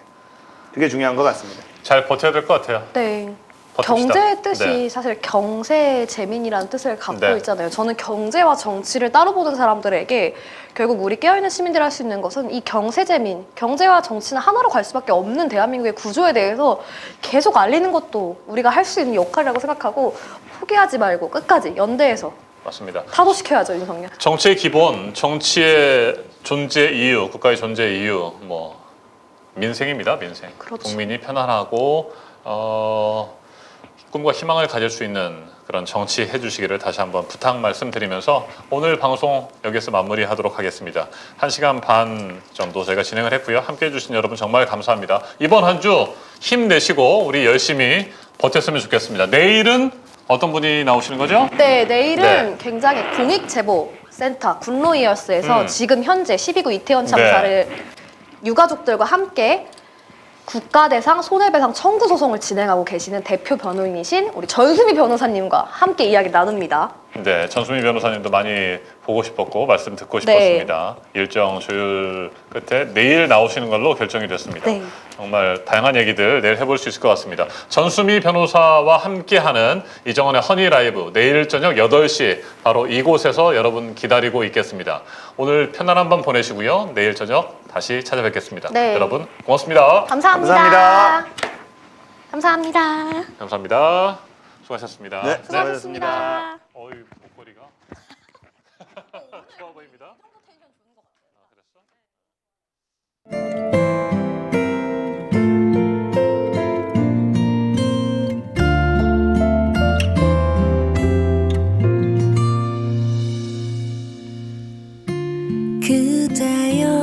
그게 중요한 것 같습니다. 잘 버텨야 될 것 같아요. 네. 버팁시다. 경제의 뜻이 네. 사실 경세재민이라는 뜻을 갖고 네. 있잖아요. 저는 경제와 정치를 따로 보는 사람들에게 결국 우리 깨어있는 시민들이 할 수 있는 것은 이 경세재민, 경제와 정치는 하나로 갈 수밖에 없는 대한민국의 구조에 대해서 계속 알리는 것도 우리가 할 수 있는 역할이라고 생각하고 포기하지 말고 끝까지 연대해서 맞습니다. 타도시켜야죠, 윤석열. 정치의 기본, 정치의 존재 이유, 국가의 존재 이유, 뭐 민생입니다. 민생. 그렇죠. 국민이 편안하고 꿈과 희망을 가질 수 있는 그런 정치 해주시기를 다시 한번 부탁 말씀드리면서 오늘 방송 여기서 마무리하도록 하겠습니다. 1시간 반 정도 저희가 진행을 했고요. 함께해 주신 여러분 정말 감사합니다. 이번 한 주 힘내시고 우리 열심히 버텼으면 좋겠습니다. 내일은 어떤 분이 나오시는 거죠? 네, 내일은 네. 굉장히 공익제보센터 굿로이어스에서 지금 현재 12구 이태원 네. 참사를 유가족들과 함께 국가대상 손해배상 청구 소송을 진행하고 계시는 대표 변호인이신 우리 전수미 변호사님과 함께 이야기 나눕니다. 네, 전수미 변호사님도 많이 보고 싶었고 말씀 듣고 네. 싶었습니다. 일정 조율 끝에 내일 나오시는 걸로 결정이 됐습니다. 네. 정말 다양한 얘기들 내일 해볼 수 있을 것 같습니다. 전수미 변호사와 함께하는 이정원의 허니 라이브 내일 저녁 8시 바로 이곳에서 여러분 기다리고 있겠습니다. 오늘 편안한 밤 보내시고요. 내일 저녁 다시 찾아뵙겠습니다. 네. 여러분 고맙습니다. 감사합니다. 감사합니다. 감사합니다. 감사합니다. 수고하셨습니다. 네, 수고하셨습니다. 어이 목걸이가 좋아 보입니다. 그대여